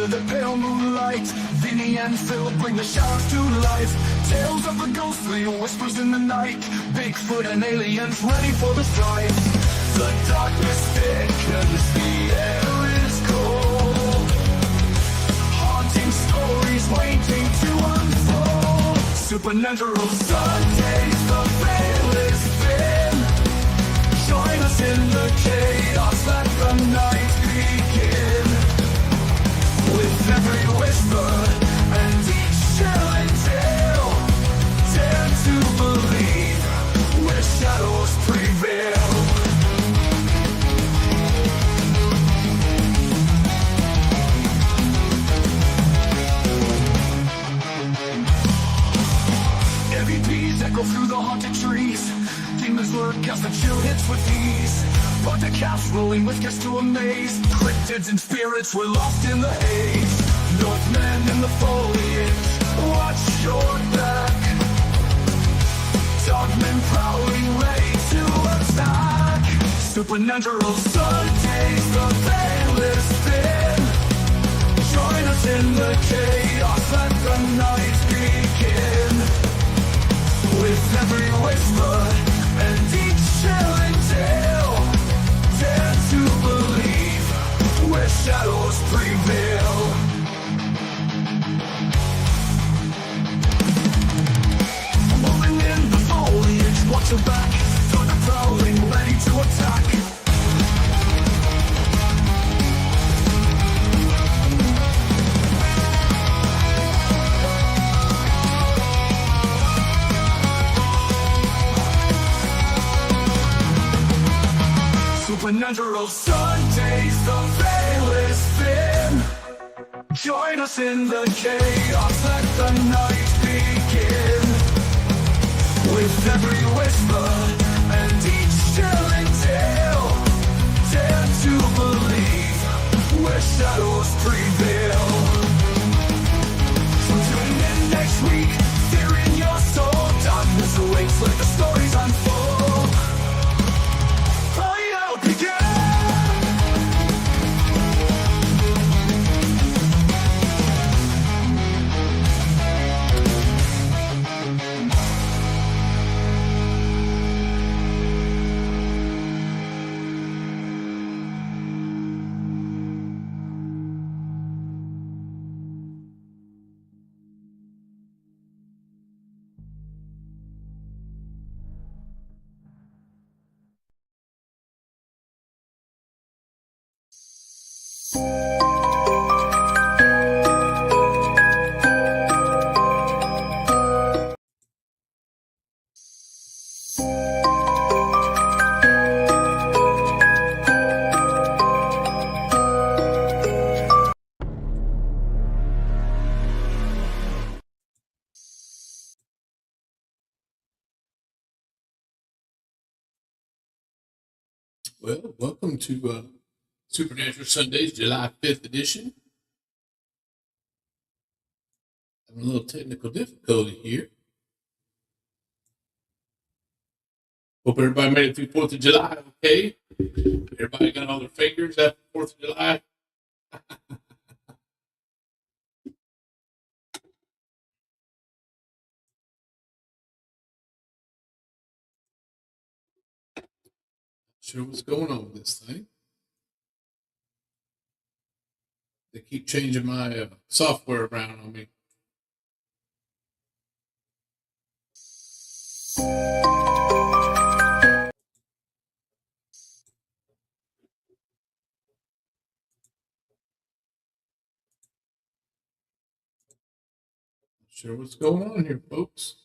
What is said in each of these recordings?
under the pale moonlight. Vinny and Phil bring the shadows to life. Tales of the ghostly whispers in the night. Bigfoot and aliens ready for the strife. The darkness thickens, the air is cold. Haunting stories waiting to unfold. Supernatural Sundays, the veil is thin. Join us in the chaos, let the night begin. With every whisper and each chilling tale, dare to believe where shadows prevail. Heavy beats echo through the haunted trees. Demons lurk as the chill hits with ease. But the cast rolling with guests to amaze. Cryptids and spirits were lost in the haze. Northmen in the foliage, watch your back. Dogmen prowling, ready to attack. Supernatural Sundays, the veil is thin. Join us in the chaos, let the night begin. With every whisper and each chilling tale, dare to believe where shadows prevail. Moving in the foliage, watch your back. Thunder prowling, ready to attack. Supernatural Sundays, the veil is thin. Join us in the chaos, let the night begin. With every whisper and each chilling tale, dare to believe where shadows prevail. So tune in next week, fear in your soul. Darkness awaits, let the stories unfold. Well, welcome to Supernatural Sundays, July 5th edition. Having a little technical difficulty here. Hope everybody made it through 4th of July, okay? Everybody got all their fingers after 4th of July? Sure what's going on with this thing. They keep changing my software around on me. Not sure what's going on here, folks.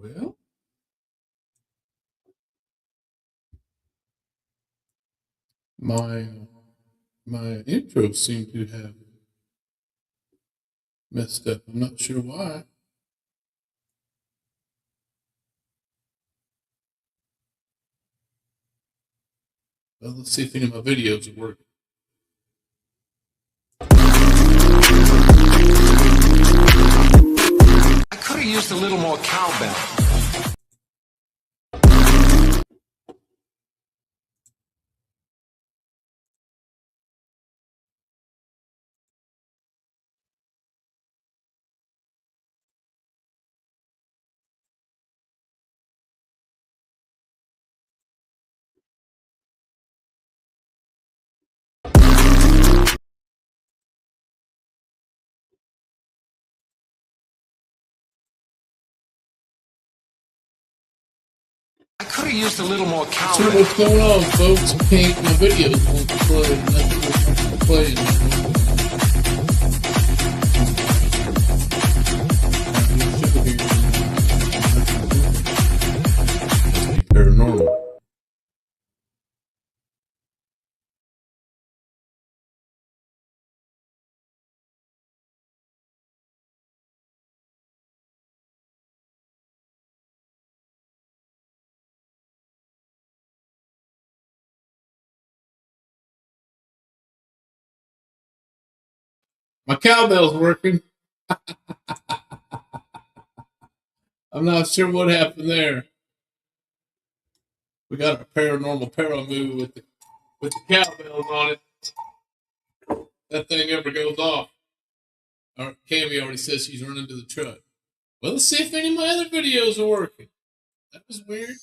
Well, my intro seemed to have messed up. I'm not sure why. Well, let's see if any of my videos are working. used a little more cowbell. I could have used a little more So cowbell. what's going on, folks? I can't, my videos won't play. Nothing won't play. Paranormal. My cowbell's working. I'm not sure what happened there. We got our paranormal para move with the cowbells on it. That thing ever goes off. Our Cammy already says she's running to the truck. Well, let's see if any of my other videos are working. That was weird.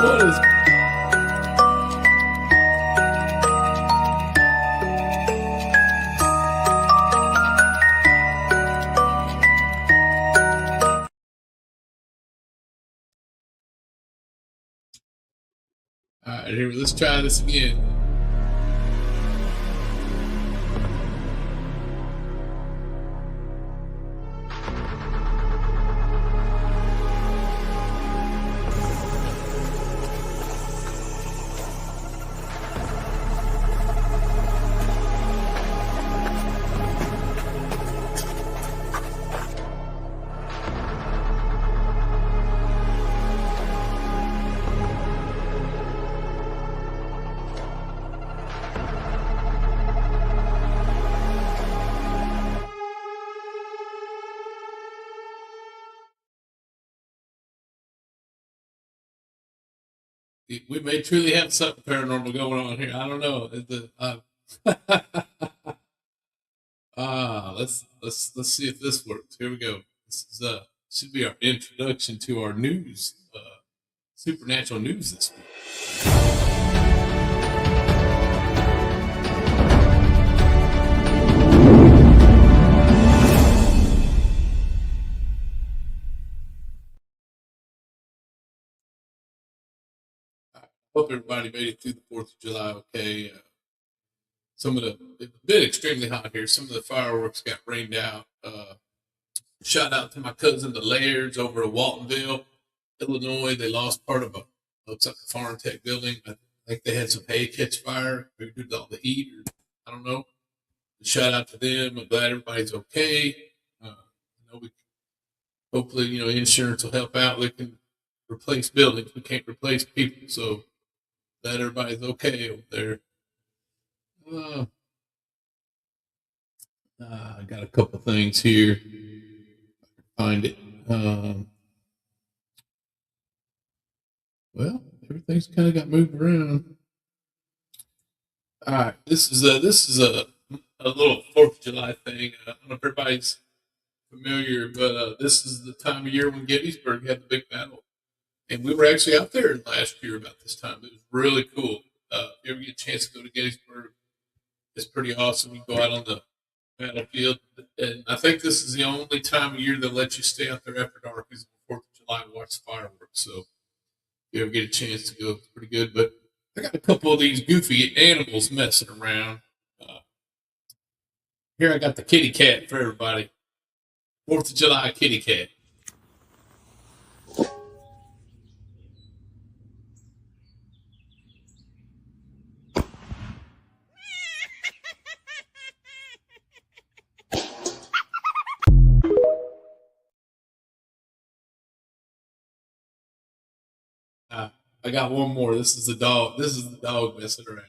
What is all right, here, let's try this again. We may truly have something paranormal going on here. I don't know. Let's see if this works. Here we go. This is should be our introduction to our news, supernatural news this week. Hope everybody made it through the 4th of July okay. It's been extremely hot here. Some of the fireworks got rained out. Shout out to my cousin, the Lairds, over at Waltonville, Illinois. They lost part of looks like a farm tech building. I think they had some hay catch fire due to all the heat, or I don't know. Shout out to them. I'm glad everybody's okay. Hopefully, insurance will help out. They can replace buildings. We can't replace people, so glad everybody's okay over there. I got a couple things here. Find it. Well, everything's kind of got moved around. All right, this is a little 4th of July thing. I don't know if everybody's familiar, but this is the time of year when Gettysburg had the big battle, and we were actually out there last year about this time. It was really cool. If you ever get a chance to go to Gettysburg, it's pretty awesome. You go out on the battlefield, and I think this is the only time of year they'll let you stay out there after dark is the 4th of July and watch the fireworks. So if you ever get a chance to go, it's pretty good. But I got a couple of these goofy animals messing around. Here I got the kitty cat for everybody. 4th of July kitty cat. I got one more. This is the dog. This is the dog messing around.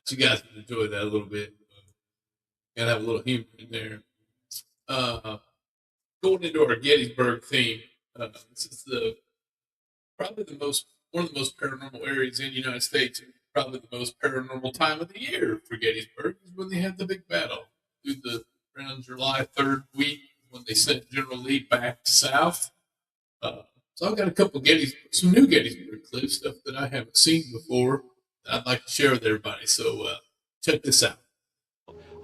You guys can enjoy that a little bit. Gotta have a little humor in there. Going into our Gettysburg theme, this is probably one of the most paranormal areas in the United States. Probably the most paranormal time of the year for Gettysburg is when they had the big battle around July 3rd week when they sent General Lee back south. So I've got a couple some new Gettysburg clips, stuff that I haven't seen before that I'd like to share with everybody. So check this out.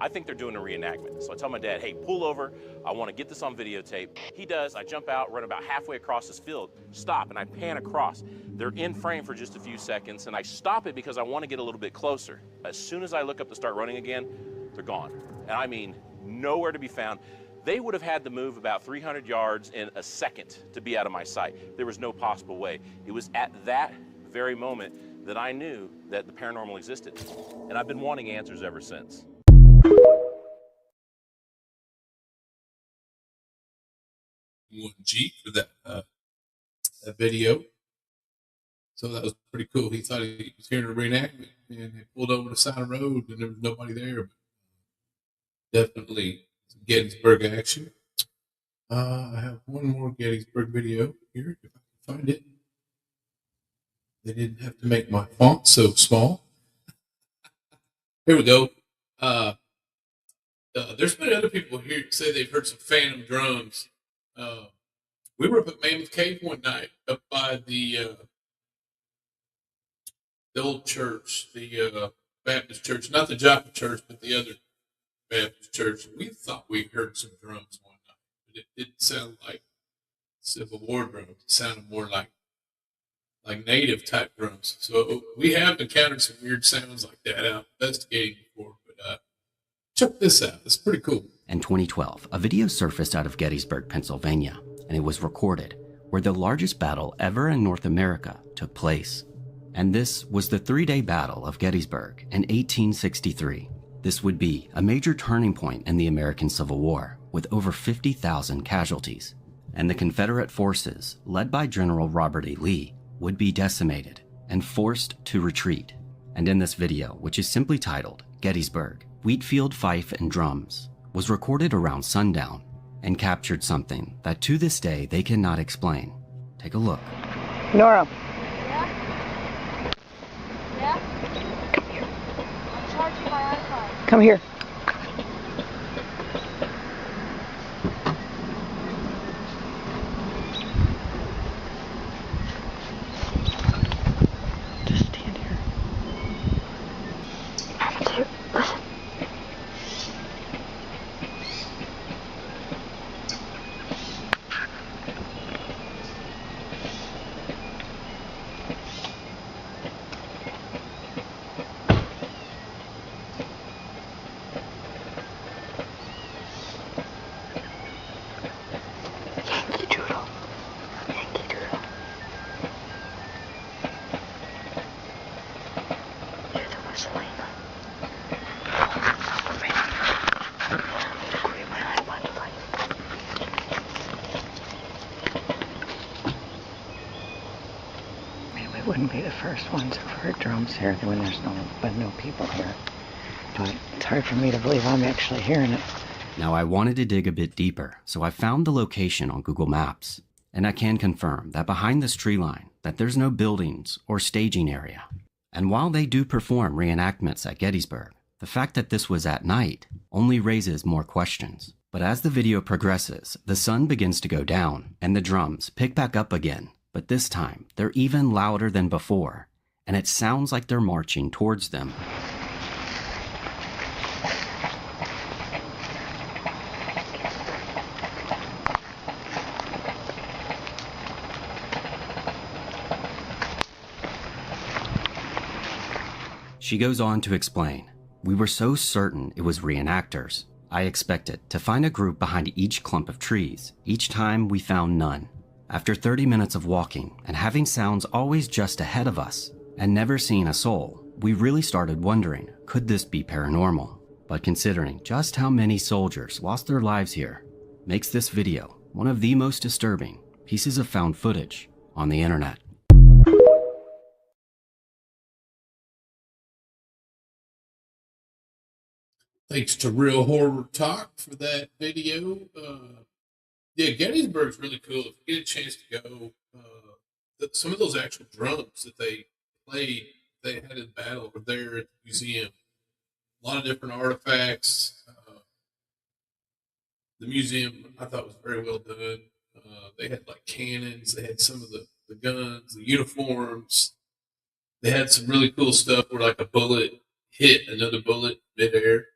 I think they're doing a reenactment. So I tell my dad, hey, pull over. I want to get this on videotape. He does. I jump out, run about halfway across this field, stop, and I pan across. They're in frame for just a few seconds, and I stop it because I want to get a little bit closer. As soon as I look up to start running again, they're gone. And I mean, nowhere to be found. They would have had to move about 300 yards in a second to be out of my sight. There was no possible way. It was at that very moment that I knew that the paranormal existed. And I've been wanting answers ever since. One G for that video. So that was pretty cool. He thought he was hearing a reenactment, and he pulled over the side of the road, and there was nobody there. But definitely some Gettysburg action. I have one more Gettysburg video here, if I can find it. They didn't have to make my font so small. Here we go. There's been other people here say they've heard some phantom drums. We were up at Mammoth Cave one night, up by the old church, the Baptist church, not the Joppa church, but the other Baptist church. We thought we heard some drums one night, but it didn't sound like Civil War drums. It sounded more like native type drums. So we have encountered some weird sounds like that out investigating before, but check this out. It's pretty cool. In 2012, a video surfaced out of Gettysburg, Pennsylvania, and it was recorded where the largest battle ever in North America took place. And this was the 3-day Battle of Gettysburg in 1863. This would be a major turning point in the American Civil War, with over 50,000 casualties. And the Confederate forces, led by General Robert E. Lee, would be decimated and forced to retreat. And in this video, which is simply titled Gettysburg, Wheatfield, Fife, and Drums, was recorded around sundown and captured something that to this day they cannot explain. Take a look. Nora. Yeah? Come here. I'm charging my iPhone. Come here. Just stand here. Listen. Yankee Doodle. Yankee Doodle. You're the Mussolini. We wouldn't be the first ones who've heard drums here when there's no people here. But it's hard for me to believe I'm actually hearing it. Now I wanted to dig a bit deeper, so I found the location on Google Maps. And I can confirm that behind this tree line, that there's no buildings or staging area. And while they do perform reenactments at Gettysburg, the fact that this was at night only raises more questions. But as the video progresses, the sun begins to go down and the drums pick back up again. But this time, they're even louder than before, and it sounds like they're marching towards them. She goes on to explain, "We were so certain it was reenactors. I expected to find a group behind each clump of trees. Each time we found none. After 30 minutes of walking and having sounds always just ahead of us and never seeing a soul, we really started wondering, could this be paranormal? But considering just how many soldiers lost their lives here, makes this video one of the most disturbing pieces of found footage on the internet. Thanks to Real Horror Talk for that video. Yeah, Gettysburg's really cool. If you get a chance to go, some of those actual drums that they played, they had in battle, were there at the museum. A lot of different artifacts. The museum, I thought, was very well done. They had like cannons. They had some of the guns, the uniforms. They had some really cool stuff where like a bullet hit another bullet midair,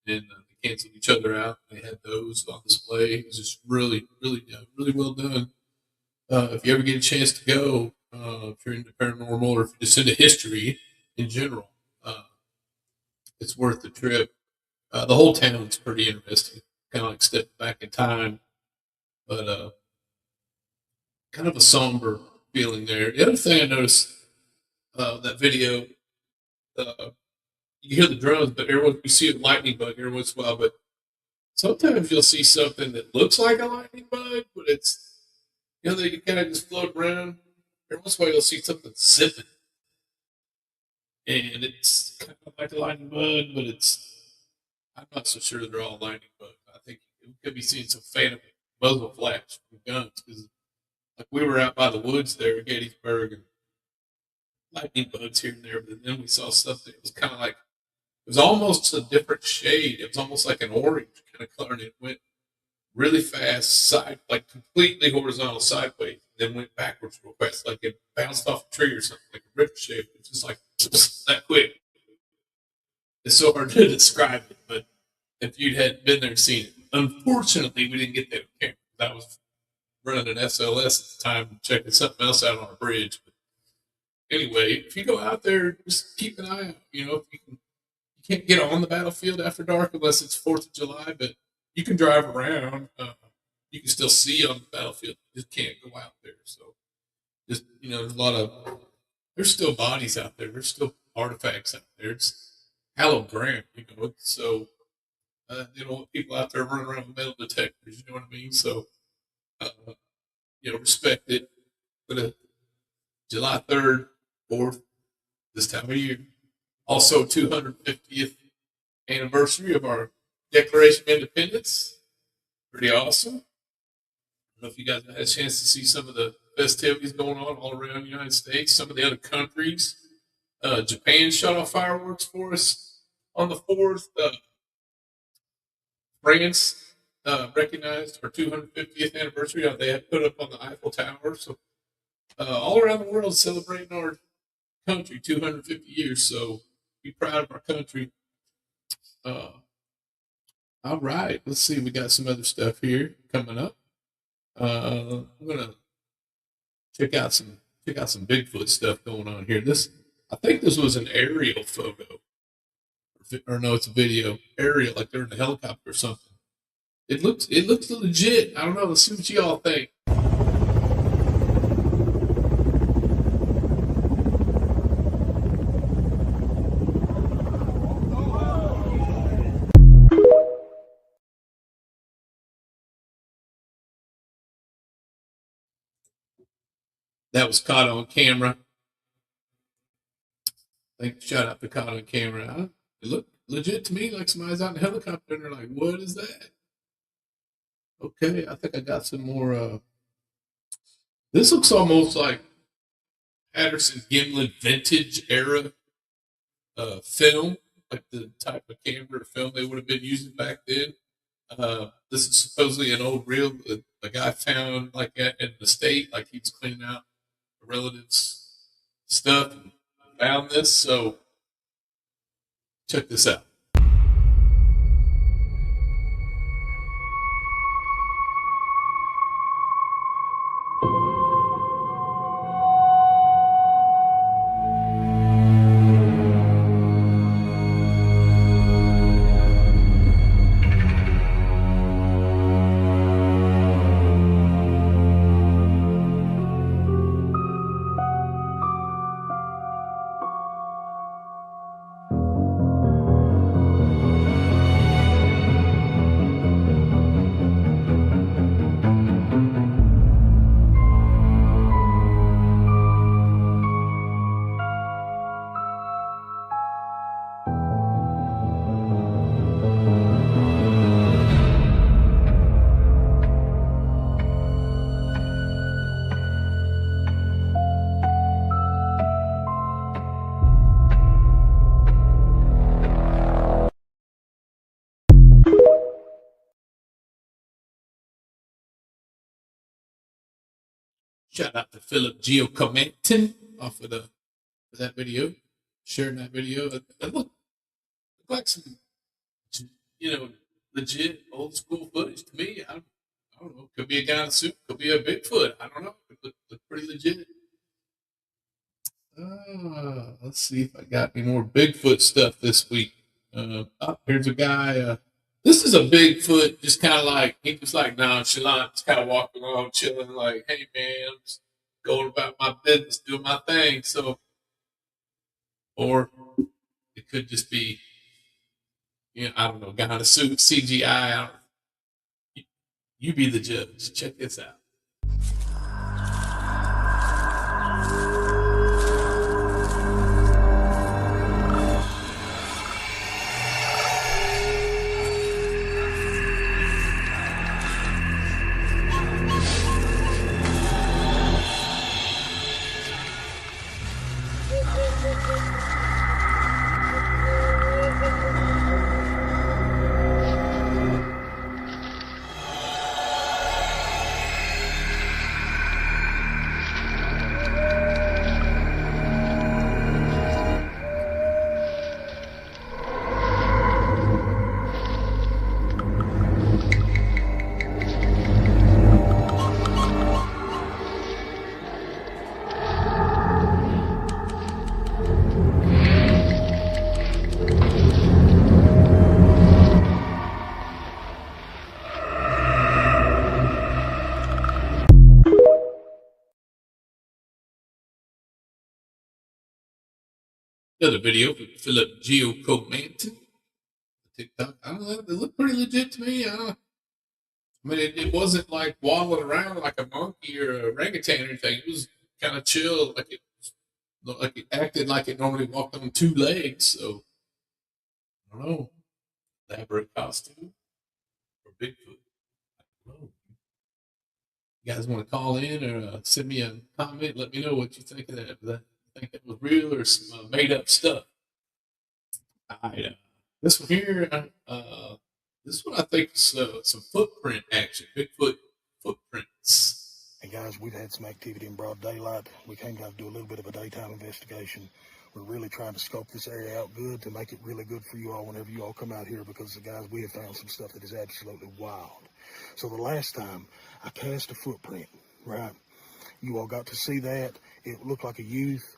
and they canceled each other out. They had those on display. It was just really, really, really well done. If you ever get a chance to go, if you're into paranormal or if you're just into history in general, it's worth the trip. The whole town's pretty interesting, kind of like stepping back in time, but kind of a somber feeling there. The other thing I noticed, that video, you hear the drums, but you see a lightning bug every once in a while. But sometimes you'll see something that looks like a lightning bug, but it's, they kind of just float around. Every once in a while you'll see something zipping, and it's kind of like a lightning bug, but I'm not so sure they're all lightning bugs. I think we could be seeing some phantom muzzle flash from guns, because like we were out by the woods there at Gettysburg, and lightning bugs here and there, but then we saw stuff that was kind of like, it was almost a different shade. It was almost like an orange kind of color, and it went really fast, like completely horizontal sideways, and then went backwards real fast, like it bounced off a tree or something, like a ricochet. It was just like that quick. It's so hard to describe it, but if you had been there and seen it, unfortunately, we didn't get that on camera. I was running an SLS at the time, checking something else out on a bridge. But anyway, if you go out there, just keep an eye out. If you can't get on the battlefield after dark unless it's 4th of July, but you can drive around. You can still see on the battlefield. You just can't go out there. So, just there's still bodies out there. There's still artifacts out there. It's hallowed ground, So, they don't want people out there running around with metal detectors. You know what I mean? So, respect it. But July 3rd, 4th, this time of year. Also, 250th anniversary of our Declaration of Independence. Pretty awesome. I don't know if you guys had a chance to see some of the festivities going on all around the United States, some of the other countries. Japan shot off fireworks for us on the 4th. France recognized our 250th anniversary. They had put up on the Eiffel Tower. So all around the world celebrating our country, 250 years. So be proud of our country. All right, let's see. We got some other stuff here coming up. I'm gonna check out some Bigfoot stuff going on here. I think this was an aerial photo, or no, it's a video. Aerial, like they're in a helicopter or something. It looks legit. I don't know. Let's see what y'all think. That was caught on camera. Shout out to caught on camera. Huh? It looked legit to me, like somebody's out in a helicopter and they're like, what is that? Okay, I think I got some more. This looks almost like Patterson Gimlin vintage era film, like the type of camera film they would have been using back then. This is supposedly an old reel that a guy found like in the state, like he was cleaning out a relative's stuff and found this. So check this out. Shout out to Philip Giacometti off of that video, sharing that video. It looked like some, legit old school footage to me. I don't know. Could be a guy in a suit. Could be a Bigfoot. I don't know. It look pretty legit. Let's see if I got any more Bigfoot stuff this week. Here's a guy. This is a Bigfoot, just kind of like, he was like nonchalant, just kind of walking along, chilling, like, hey man, I'm just going about my business, doing my thing. So, or it could just be, I don't know, guy in a suit, CGI. You be the judge. Check this out. Another video from Philip Giacometti. TikTok. I don't know. They look pretty legit to me. I mean, it wasn't like waddling around like a monkey or a orangutan or anything. It was kind of chill, like it acted like it normally walked on two legs. So I don't know. Elaborate costume for Bigfoot. I don't know. You guys want to call in or send me a comment? Let me know what you think of that. Think that was real or some made up stuff. All right, this one here, this one I think is some footprint action, Bigfoot footprints. Hey guys, we've had some activity in broad daylight. We came down to do a little bit of a daytime investigation. We're really trying to scope this area out good to make it really good for you all whenever you all come out here, because guys, we have found some stuff that is absolutely wild. So the last time I cast a footprint, right? You all got to see that. It looked like a youth.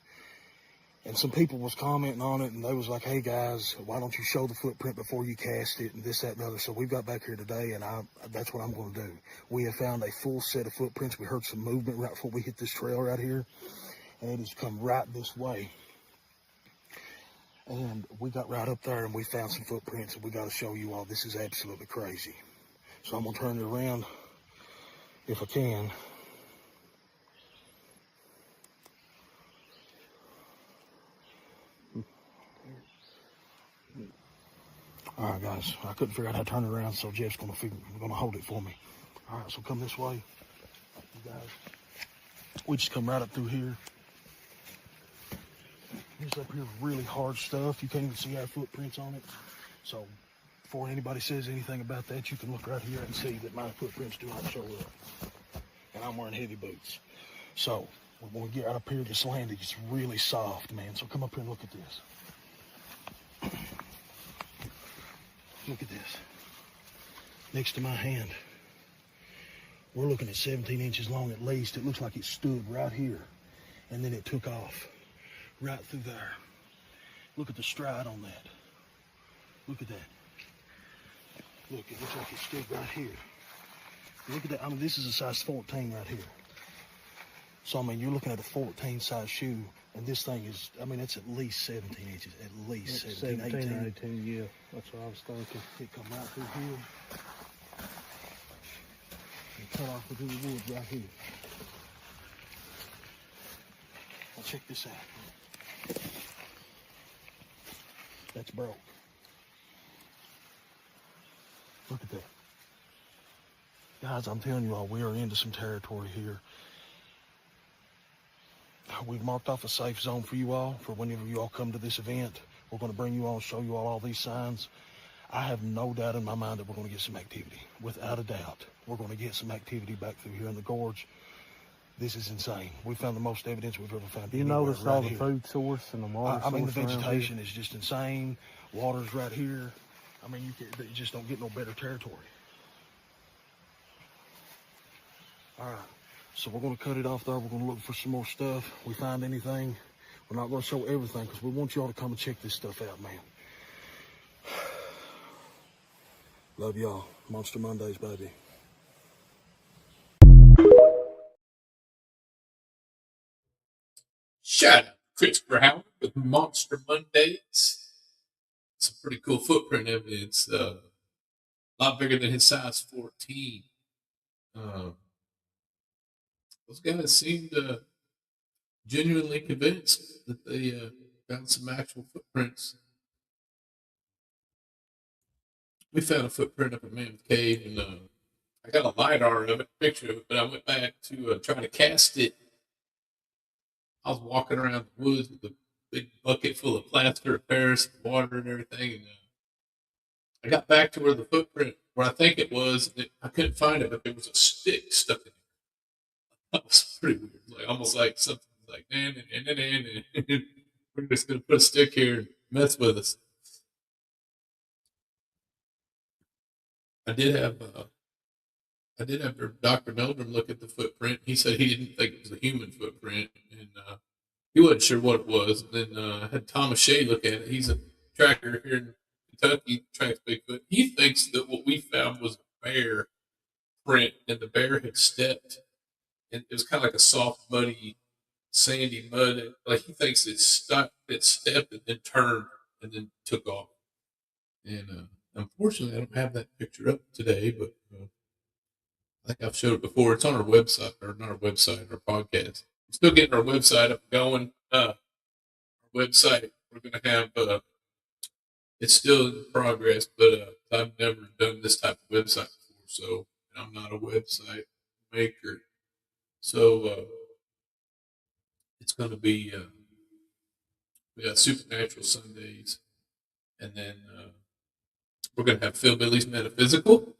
And some people was commenting on it, and they was like, hey guys, why don't you show the footprint before you cast it, and this, that, and the other. So we got back here today, and that's what I'm going to do. We have found a full set of footprints. We heard some movement right before we hit this trail right here, and it has come right this way. And we got right up there, and we found some footprints, and we got to show you all. This is absolutely crazy. So I'm going to turn it around if I can. All right, guys, I couldn't figure out how to turn it around, so Jeff's going to hold it for me. All right, so come this way, you guys. We just come right up through here. This up here is really hard stuff. You can't even see our footprints on it. So before anybody says anything about that, you can look right here and see that my footprints do not show up. And I'm wearing heavy boots. So when we get right up here, this land is really soft, man. So come up here and look at this. Look at this. Next to my hand, we're looking at 17 inches long at least. It looks like it stood right here, and then it took off right through there. Look at the stride on that. Look at that. Look, it looks like it stood right here. Look at that. I mean, this is a size 14 right here. So, I mean, you're looking at a 14 size shoe, and this thing is, I mean, it's at least 17 inches, at least 17, 18, yeah. That's what I was thinking. It come right through here and cut off through the woods right here. Now check this out. That's broke. Look at that. Guys, I'm telling you all, we are into some territory here. We've marked off a safe zone for you all, for whenever you all come to this event. We're going to bring you all and show you all these signs. I have no doubt in my mind that we're going to get some activity. Without a doubt, we're going to get some activity back through here in the gorge. This is insane. We found the most evidence we've ever found. Do you anywhere notice right all the here. food source and the water I mean, the source around vegetation here? is just insane. Water's right here. I mean, you just don't get no better territory. All right, so we're going to cut it off there. We're going to look for some more stuff. We find anything, we're not going to show everything because we want y'all to come and check this stuff out, man. Love y'all. Monster Mondays, baby. Shout out Christopher Howard with Monster Mondays. Some pretty cool footprint evidence. A lot bigger than his size 14. Those guys seemed genuinely convinced that they found some actual footprints. We found a footprint up in Mammoth Cave, and I got a LiDAR of it, picture of it, but I went back to try to cast it. I was walking around the woods with a big bucket full of plaster of Paris, water, and everything, and I got back to where the footprint, where I think it was, and I couldn't find it, but there was a stick stuck in it. That was pretty weird. Like almost like something like, we're just gonna put a stick here and mess with us. I did have Dr. Meldrum look at the footprint. He said he didn't think it was a human footprint, and he wasn't sure what it was. And then I had Thomas Shea look at it. He's a tracker here in Kentucky, tracks Bigfoot. He thinks that what we found was a bear print, and the bear had stepped, and it was kind of like a soft, muddy, sandy mud. And, like he thinks it stuck, it stepped, and then turned, and then took off. And unfortunately, I don't have that picture up today, but I think I've showed it before. It's on our website, or not our website, our podcast. We're still getting our website up and going. Our website, we're going to have, it's still in progress, but I've never done this type of website before, so I'm not a website maker. So it's going to be, we got Supernatural Sundays, and then we're going to have Phil Billy's Metaphysical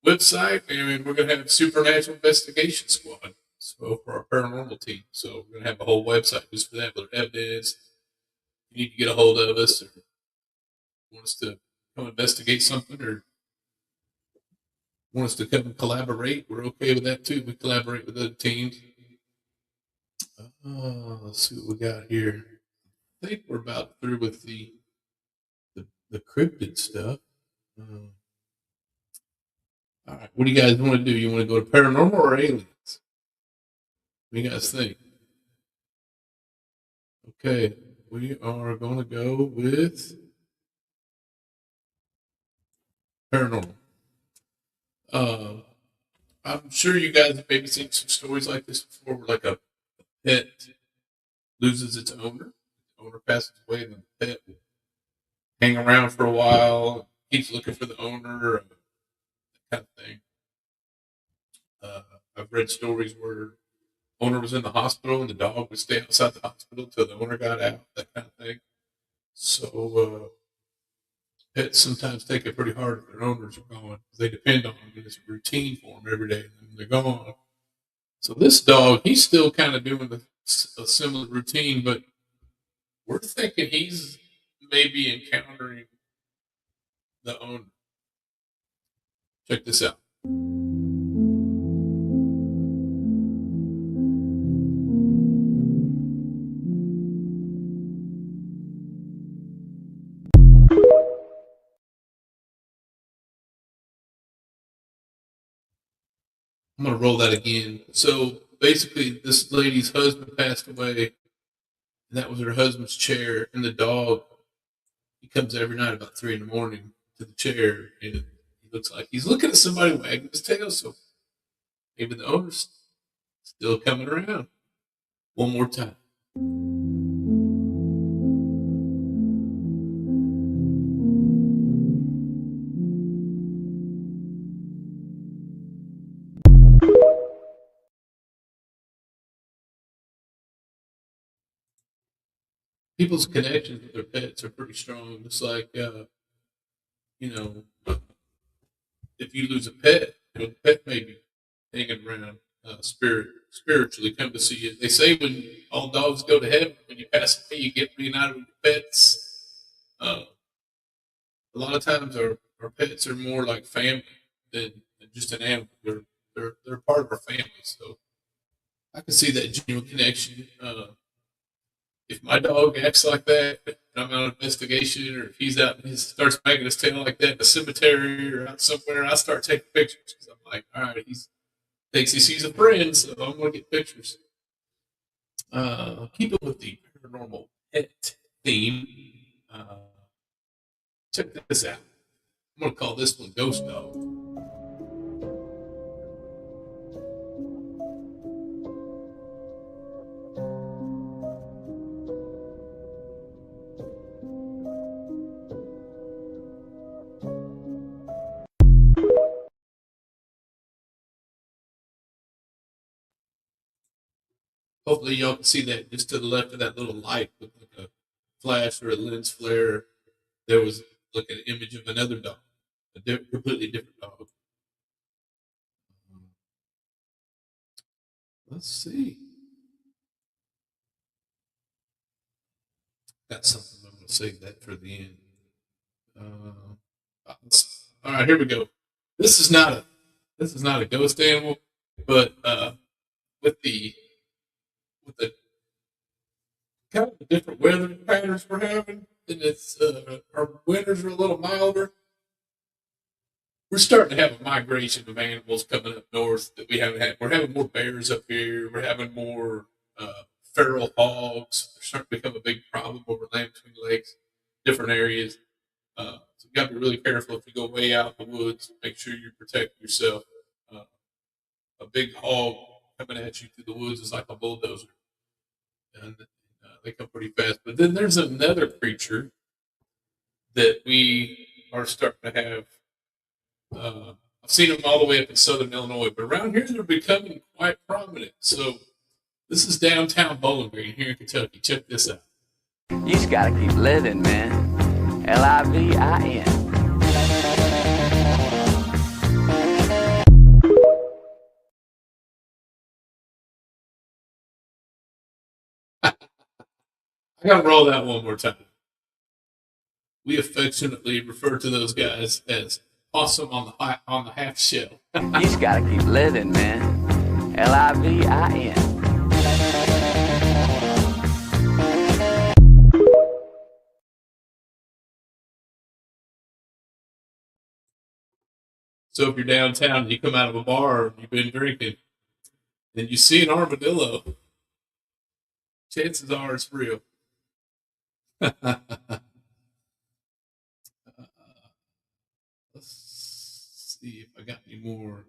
website, and we're going to have Supernatural Investigation Squad, so for our paranormal team. So we're going to have a whole website just for that, with evidence. You need to get a hold of us, or want us to come investigate something, or want us to come and collaborate. We're okay with that too. We collaborate with other teams. Let's see what we got here. I think we're about through with the cryptid stuff. All right, what do you guys want to do? You want to go to paranormal or aliens? What do you guys think? Okay, we are going to go with paranormal. I'm sure you guys have maybe seen some stories like this before, where like a pet loses its owner. The owner passes away, and the pet will hang around for a while, keeps looking for the owner, that kind of thing. I've read stories where owner was in the hospital and the dog would stay outside the hospital until the owner got out, that kind of thing. So pets sometimes take it pretty hard if their owners are gone. They depend on them, and it's a routine for them every day, and they're gone. So this dog, he's still kind of doing a similar routine, but we're thinking he's maybe encountering the owner. Check this out. I'm going to roll that again. So basically, this lady's husband passed away, and that was her husband's chair. And the dog, he comes every night about 3 in the morning to the chair, and he looks like he's looking at somebody wagging his tail. So maybe the owner's still coming around. One more time. People's connections with their pets are pretty strong. Just like, you know, if you lose a pet, the pet may be hanging around. spiritually come to see you. They say when all dogs go to heaven, when you pass away, you get reunited with your pets. A lot of times our pets are more like family than just an animal. They're part of our family. So I can see that genuine connection. If my dog acts like that, and I'm on an investigation, or if he's out and he starts wagging his tail like that in the cemetery or out somewhere, I start taking pictures because I'm like, all right, he thinks he sees a friend, so I'm gonna get pictures. Keep it with the paranormal pet theme. Uh, check this out. I'm gonna call this one Ghost Dog. Hopefully, y'all can see that just to the left of that little light with like a flash or a lens flare. There was like an image of another dog, completely different dog. Let's see. Got something. I'm going to save that for the end. All right, here we go. This is not a ghost animal, but with the with the kind of the different weather patterns we're having, and it's our winters are a little milder. We're starting to have a migration of animals coming up north that we haven't had. We're having more bears up here. We're having more feral hogs. They're starting to become a big problem over Land Between Lakes, different areas. So you got to be really careful if you go way out in the woods. Make sure you protect yourself. Uh, a big hog coming at you through the woods is like a bulldozer, and they come pretty fast. But then there's another creature that we are starting to have. I've seen them all the way up in southern Illinois, but around here they're becoming quite prominent. So this is downtown Bowling Green here in Kentucky. Check this out. You just gotta keep living, man. Livin. I gotta roll that one more time. We affectionately refer to those guys as possum on the half shell. You just gotta keep living, man. Livin. So if you're downtown and you come out of a bar and you've been drinking, and you see an armadillo, chances are it's real. Let's see if I got any more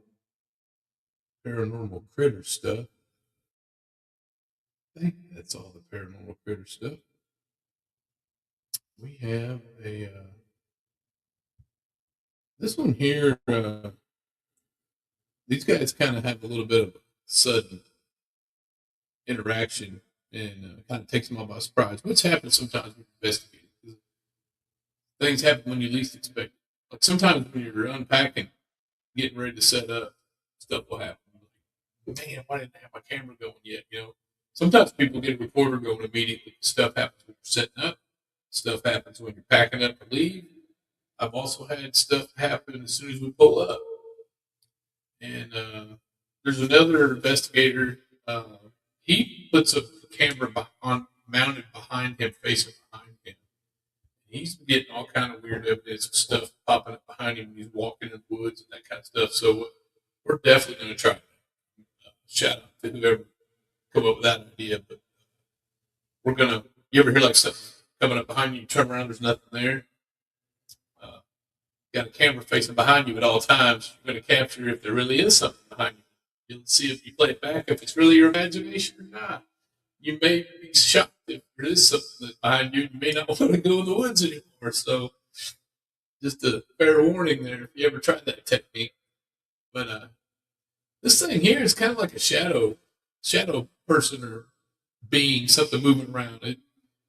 paranormal critter stuff. I think that's all the paranormal critter stuff. We have a this one here. These guys kind of have a little bit of sudden interaction and kind of takes them all by surprise. What's happened sometimes with investigating? Things happen when you least expect it. Like sometimes when you're unpacking, getting ready to set up, stuff will happen. Man, why didn't I have my camera going yet? You know, sometimes people get a recorder going immediately. Stuff happens when you're setting up. Stuff happens when you're packing up to leave. I've also had stuff happen as soon as we pull up. And there's another investigator. He puts a camera mounted behind him, facing behind him. He's getting all kind of weird evidence of stuff popping up behind him when he's walking in the woods and that kind of stuff. So we're definitely going to try. Shout out to whoever come up with that idea. But we're gonna. You ever hear like stuff coming up behind you? You turn around, there's nothing there. Got a camera facing behind you at all times. You're going to capture if there really is something behind you. You'll see if you play it back if it's really your imagination or not. You may be shocked if there is something that's behind you. You may not want to go in the woods anymore. So, just a fair warning there if you ever tried that technique. But this thing here is kind of like a shadow person or being, something moving around.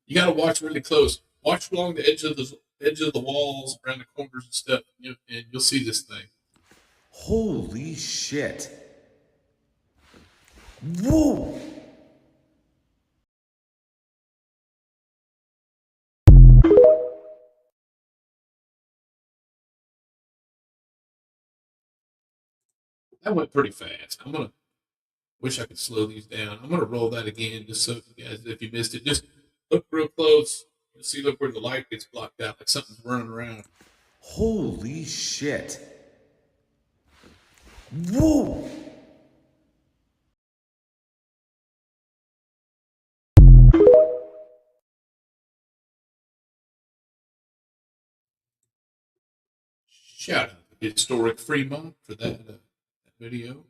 You got to watch really close. Watch along the edge of the walls, around the corners and stuff, and you'll see this thing. Holy shit. Whoa! That went pretty fast. I'm gonna wish I could slow these down. I'm gonna roll that again just so you guys, if you missed it, just look real close. You'll see, look where the light gets blocked out, like something's running around. Holy shit. Whoa! Shout out to Historic Fremont for that video.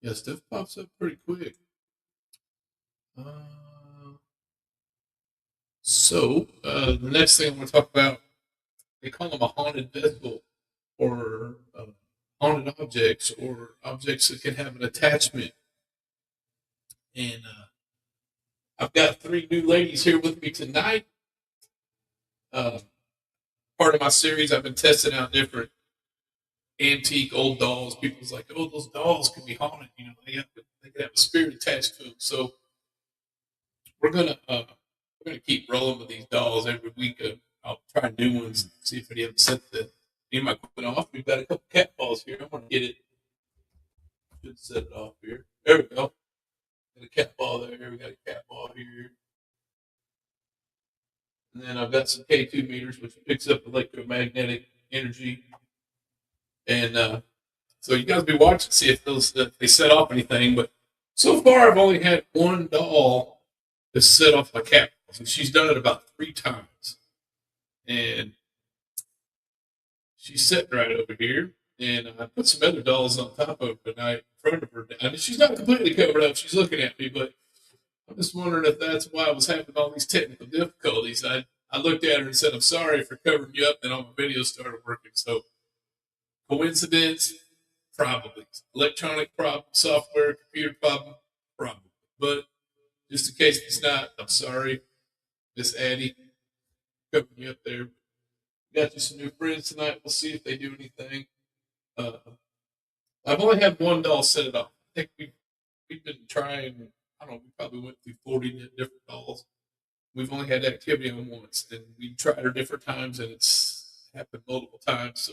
Yeah, stuff pops up pretty quick. The next thing I want to talk about, they call them a haunted vessel or haunted objects or objects that can have an attachment. And I've got 3 new ladies here with me tonight. Part of my series, I've been testing out different antique old dolls. People's like, oh, those dolls can be haunted. You know, they can have a spirit attached to them. So we're gonna keep rolling with these dolls every week. I'll try new ones, and see if any of them set any of my equipment off. We've got a couple cat balls here. I'm gonna get it. Should set it off here. There we go. Got a cat ball there. We got a cat ball here. And then I've got some K2 meters, which picks up electromagnetic energy. And so you guys be watching, see if they set off anything. But so far, I've only had one doll that set off my cat balls, and she's done it about 3 times. And she's sitting right over here. And I put some other dolls on top of her tonight in front of her. And she's not completely covered up. She's looking at me, but I'm just wondering if that's why I was having all these technical difficulties. I looked at her and said, I'm sorry for covering you up, and all my videos started working. So, coincidence? Probably. Electronic problem, software, computer problem? Probably. But just in case it's not, I'm sorry, Miss Addie, covering you up there. Got you some new friends tonight. We'll see if they do anything. I've only had one doll set it off. I think we've been trying. I don't know. We probably went through 40 different dolls. We've only had activity on once, and we tried her different times, and it's happened multiple times. So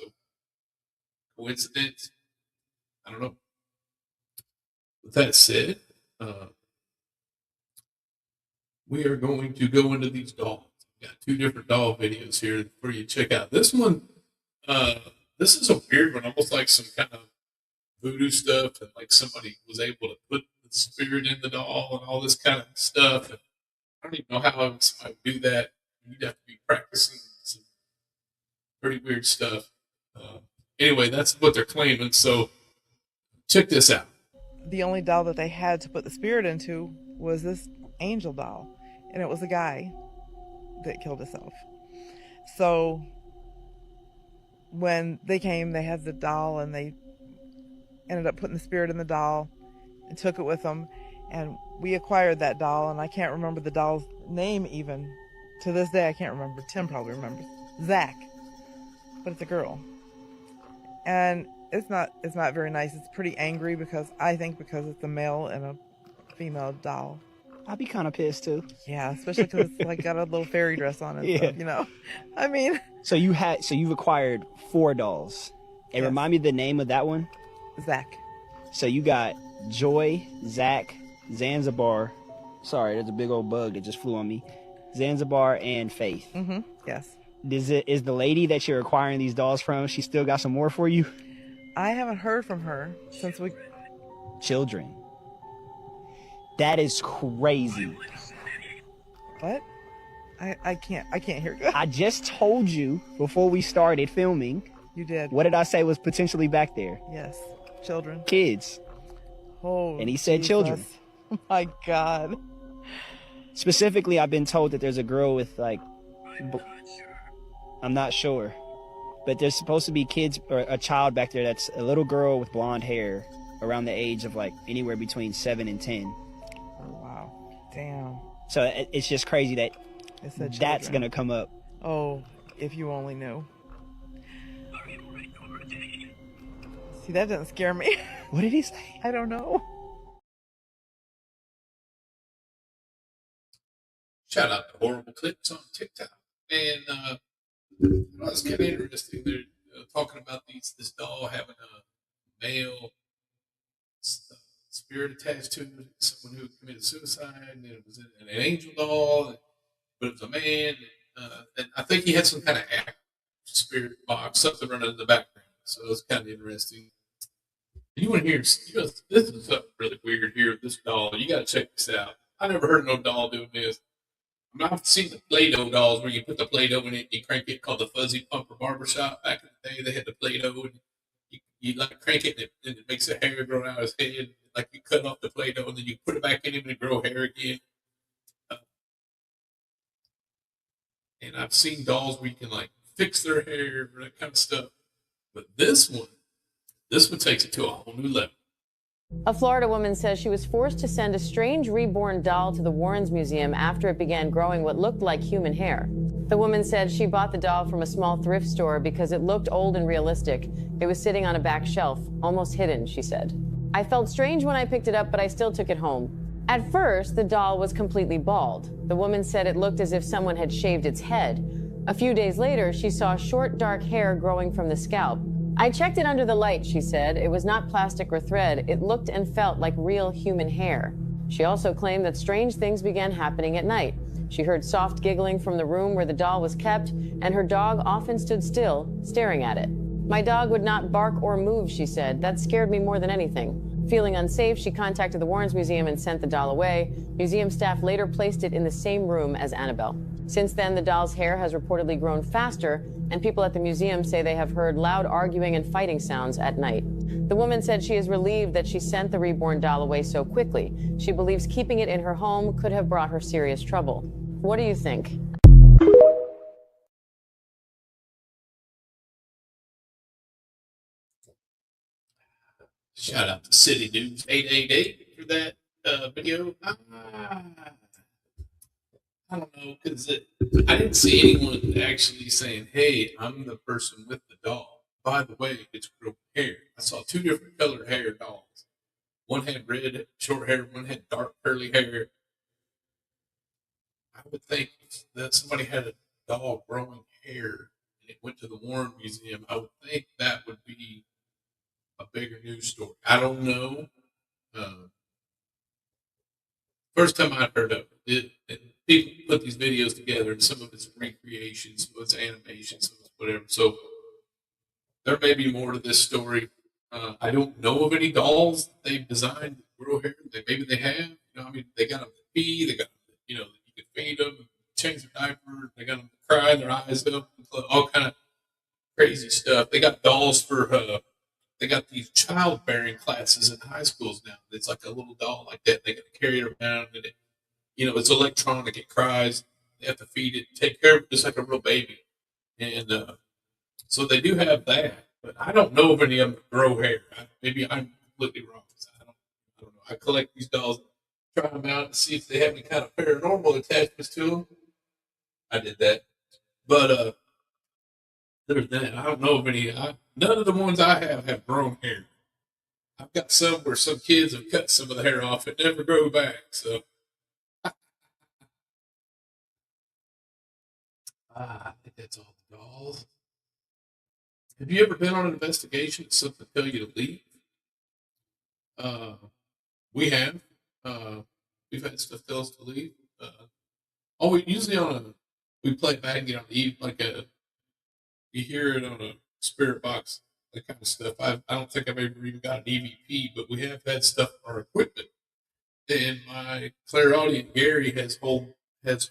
coincidence? I don't know. With that said, we are going to go into these dolls. We've got 2 different doll videos here for you to check out. This one, this is a weird one, almost like some kind of voodoo stuff, and like somebody was able to put the spirit in the doll and all this kind of stuff. And I don't even know how somebody would do that. You'd have to be practicing some pretty weird stuff. Anyway, that's what they're claiming. So check this out. The only doll that they had to put the spirit into was this angel doll, and it was a guy that killed himself. So when they came, they had the doll, and they ended up putting the spirit in the doll and took it with them. And we acquired that doll, and I can't remember the doll's name even. To this day, I can't remember. Tim probably remembers. Zach. But it's a girl. And it's not very nice. It's pretty angry because it's a male and a female doll. I'd be kind of pissed too. Yeah, especially because it's like got a little fairy dress on and stuff, you know. I mean. So you've acquired 4 dolls. And Yes. remind me the name of that one. Zach. So you got Joy, Zach, Zanzibar. Sorry, there's a big old bug that just flew on me. Zanzibar and Faith. Mm-hmm. Yes. Is the lady that you're acquiring these dolls from, she still got some more for you? I haven't heard from her since we. Children. That is crazy. What? I can't hear you. I just told you before we started filming. You did. What did I say was potentially back there? Yes. Children. Kids. Oh. And he said Jesus. children. Oh my God. Specifically, I've been told that there's a girl with like, I'm not sure, but there's supposed to be kids or a child back there that's a little girl with blonde hair around the age of like anywhere between 7 and 10. Oh, wow. Damn. So it's just crazy that that's going to come up. Oh, if you only knew. See, that doesn't scare me. What did he say? I don't know. Shout out to Horrible Clips on TikTok. And it's kind of interesting. They're talking about this doll having a male spirit attached to it, someone who committed suicide, and it was an angel doll, but it was a man. And I think he had some kind of spirit box, something running in the background. So it's kind of interesting. You want to hear? This is something really weird here. This doll, you got to check this out. I never heard of no doll doing this. I mean, I've seen the Play-Doh dolls where you put the Play-Doh in it, you crank it, called the Fuzzy Pumper Barbershop. Back in the day, they had the Play-Doh, and you like crank it, and it makes the hair grow out of his head. Like you cut off the Play-Doh, and then you put it back in him and it grow hair again. And I've seen dolls where you can like fix their hair, that kind of stuff. But this one takes it to a whole new level. A Florida woman says she was forced to send a strange reborn doll to the Warrens Museum after it began growing what looked like human hair. The woman said she bought the doll from a small thrift store because it looked old and realistic. It was sitting on a back shelf, almost hidden, she said. I felt strange when I picked it up, but I still took it home. At first, the doll was completely bald. The woman said it looked as if someone had shaved its head. A few days later, she saw short, dark hair growing from the scalp. I checked it under the light, she said. It was not plastic or thread. It looked and felt like real human hair. She also claimed that strange things began happening at night. She heard soft giggling from the room where the doll was kept, and her dog often stood still, staring at it. My dog would not bark or move, she said. That scared me more than anything. Feeling unsafe, she contacted the Warrens Museum and sent the doll away. Museum staff later placed it in the same room as Annabelle. Since then, the doll's hair has reportedly grown faster, and people at the museum say they have heard loud arguing and fighting sounds at night. The woman said she is relieved that she sent the reborn doll away so quickly. She believes keeping it in her home could have brought her serious trouble. What do you think? Shout out to City News 888 for that video. I don't know, because I didn't see anyone actually saying, hey, I'm the person with the doll. By the way, it's real hair. I saw two different colored hair dolls. One had red, short hair. One had dark, curly hair. I would think that somebody had a doll growing hair and it went to the Warren Museum. I would think that would be a bigger news story. I don't know. First time I've heard of it. People put these videos together, and some of it's recreations, some of it's animation, some of it's whatever. So there may be more to this story. I don't know of any dolls that they've designed that grow hair. Maybe they have. You know, I mean, they got them to pee. They got, you know, you can feed them, change their diaper. They got them to cry their eyes up, all kind of crazy stuff. They got dolls for. They got these childbearing classes in high schools now. It's like a little doll like that. They got to carry it around, and it, you know, it's electronic. It cries. They have to feed it, take care of it just like a real baby. And so they do have that, but I don't know of any of them that grow hair. Maybe I'm completely wrong. I don't know. I collect these dolls, try them out, and see if they have any kind of paranormal attachments to them. I did that, but there's that. I don't know of any. None of the ones I have grown hair. I've got some where some kids have cut some of the hair off. It never grew back. So I think that's all the dolls. Have you ever been on an investigation and something tell you to leave? We have. We've had stuff tell us to leave. We usually we play back, on you hear it on a spirit box, that kind of stuff. I don't think I've ever even got an EVP, but we have had stuff on our equipment. And my clairaudient Gary has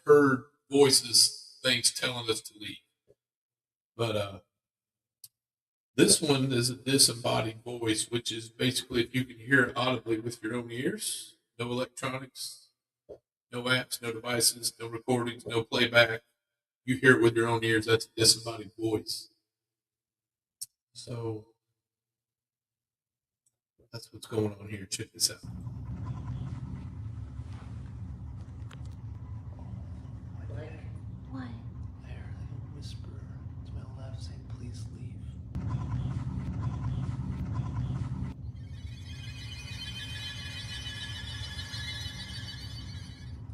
heard voices, things telling us to leave. But this one is a disembodied voice, which is basically if you can hear it audibly with your own ears, no electronics, no apps, no devices, no recordings, no playback. You hear it with your own ears. That's a disembodied voice. So that's what's going on here. Check this out. What? I heard a whisper to my left saying, please leave.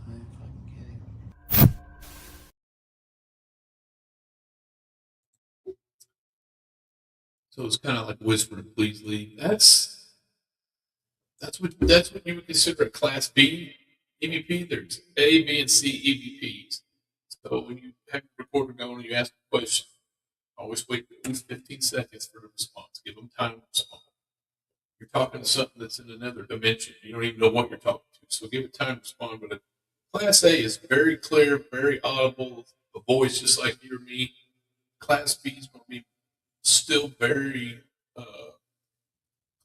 I ain't fucking kidding. So it's kind of like whispering, please leave. That's what you would consider a Class B EVP. There's A, B, and C EVPs. So when you have your recorder going and you ask a question, always wait at least 15 seconds for the response. Give them time to respond. You're talking to something that's in another dimension. You don't even know what you're talking to. So give it time to respond. But a Class A is very clear, very audible, a voice just like you or me. Class B is going to be still very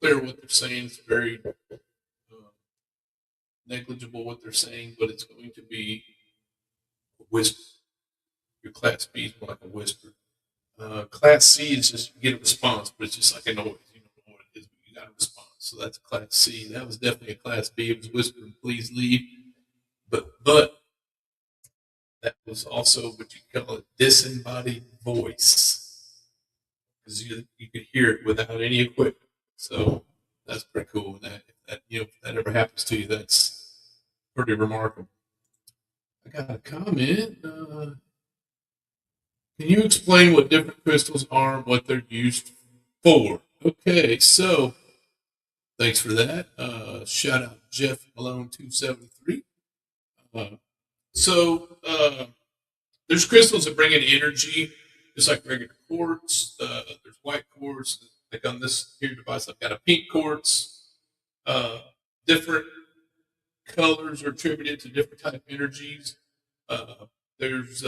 clear what they're saying. It's very negligible what they're saying, but it's going to be a whisper. Your Class B is more like a whisper. Class C is just you get a response, but it's just like a noise. You don't know what it is, but you got a response. So that's a Class C. That was definitely a Class B. It was whispering, please leave. But that was also what you call a disembodied voice, because you could hear it without any equipment. So that's pretty cool. And if that ever happens to you, that's pretty remarkable. I got a comment. Can you explain what different crystals are and what they're used for? Okay, so thanks for that. Shout out Jeff Malone 273. There's crystals that bring in energy, just like regular quartz. There's white quartz. Like on this here device, I've got a pink quartz. Different colors are attributed to different type of energies. There's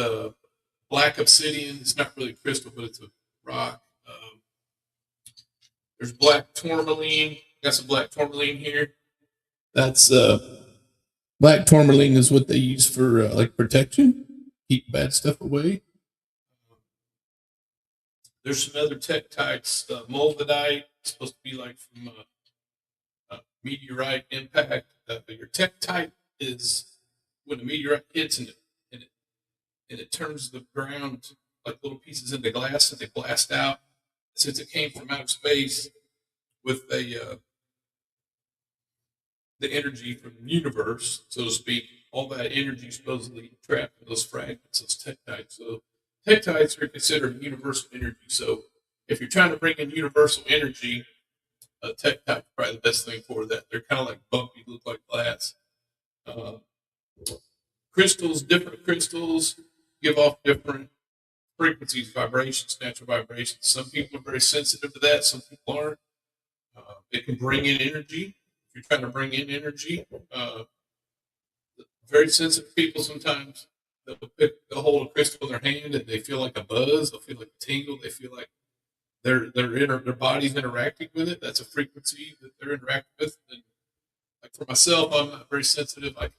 black obsidian. It's not really a crystal, but it's a rock. There's black tourmaline. Got some black tourmaline here. That's black tourmaline is what they use for like protection, keep bad stuff away. There's some other tektites. Moldavite, supposed to be like from meteorite impact. Your tektite is when a meteorite hits and it turns the ground like little pieces into glass that they blast out. Since it came from outer space with the energy from the universe, so to speak, all that energy supposedly trapped in those fragments, those tektites. So tektites are considered universal energy. So if you're trying to bring in universal energy, tektite is probably the best thing for that. They're kind of like bumpy, look like glass. Different crystals give off different frequencies, vibrations, natural vibrations. Some people are very sensitive to that. Some people aren't. It can bring in energy. If you're trying to bring in energy, very sensitive people sometimes they'll hold a crystal in their hand and they feel like a buzz. They'll feel like a tingle. They feel like their body's interacting with it. That's a frequency that they're interacting with. And like for myself, I'm not very sensitive. I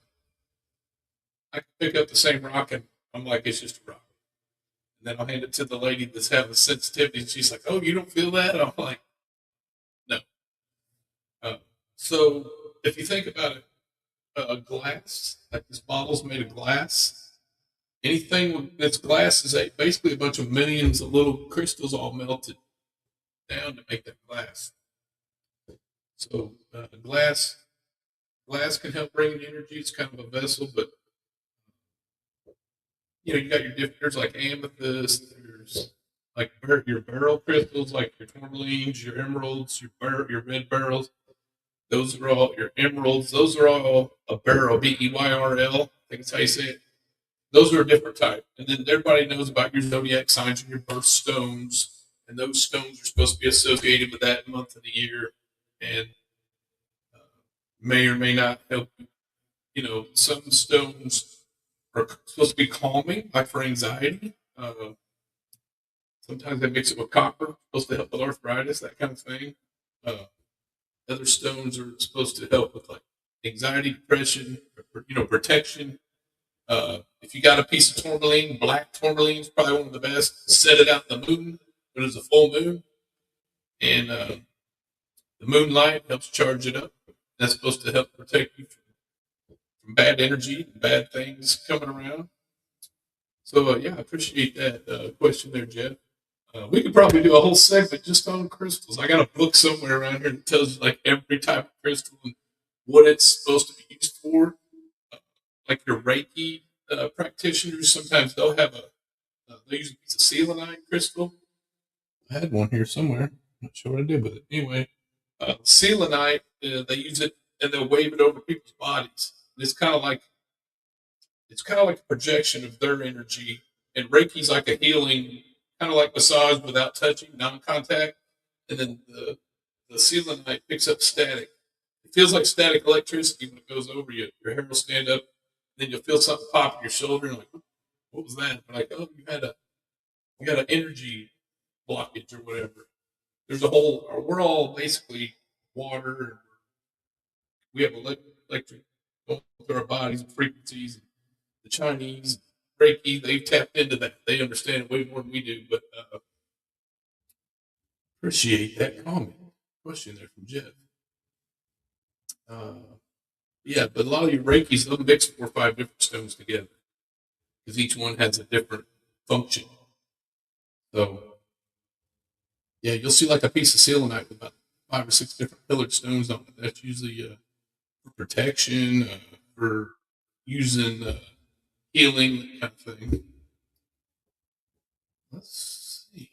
can pick up the same rock and I'm like, it's just a rock. And then I'll hand it to the lady that's having sensitivity, and she's like, "Oh, you don't feel that?" And I'm like, "No." So if you think about it, glass, like this bottle's made of glass. Anything that's glass is basically a bunch of millions of little crystals all melted down to make that glass. So glass can help bring in energy. It's kind of a vessel, but you got your different. There's like amethyst. There's like your beryl crystals, like your tourmalines, your emeralds, your red beryls. Those are all your emeralds. Those are all a beryl, Beyrl. I think that's how you say it. Those are a different type. And then everybody knows about your zodiac signs and your birth stones. And those stones are supposed to be associated with that month of the year and may or may not help you. Some stones are supposed to be calming, like for anxiety. Sometimes they mix it with copper, supposed to help with arthritis, that kind of thing. Other stones are supposed to help with like anxiety, depression, protection. If you got a piece of tourmaline, black tourmaline is probably one of the best. Set it out in the moon when it's a full moon, and the moonlight helps charge it up. That's supposed to help protect you from bad energy, bad things coming around. So I appreciate that question there, Jeff. We could probably do a whole segment just on crystals. I got a book somewhere around here that tells you like every type of crystal and what it's supposed to be used for. Like your Reiki practitioners, sometimes they'll have they use a piece of selenite crystal. I had one here somewhere. not sure what I did with it. Anyway, selenite, they use it and they'll wave it over people's bodies. It's kind of like a projection of their energy. And Reiki's like a healing, kind of like massage without touching, non-contact. And then the selenite picks up static. It feels like static electricity when it goes over you. Your hair will stand up. Then you'll feel something pop in your shoulder. And like, what was that? Like, oh, you got an energy blockage or whatever. We're all basically water. We have electric going through our bodies and frequencies. The Chinese, Reiki, they've tapped into that. They understand it way more than we do. But appreciate that question there from Jeff. Yeah, but a lot of your Reikis, they'll mix 4 or 5 different stones together because each one has a different function. So, yeah, you'll see like a piece of selenite with about 5 or 6 different pillared stones on it. That's usually for protection, for using healing, that kind of thing. Let's see.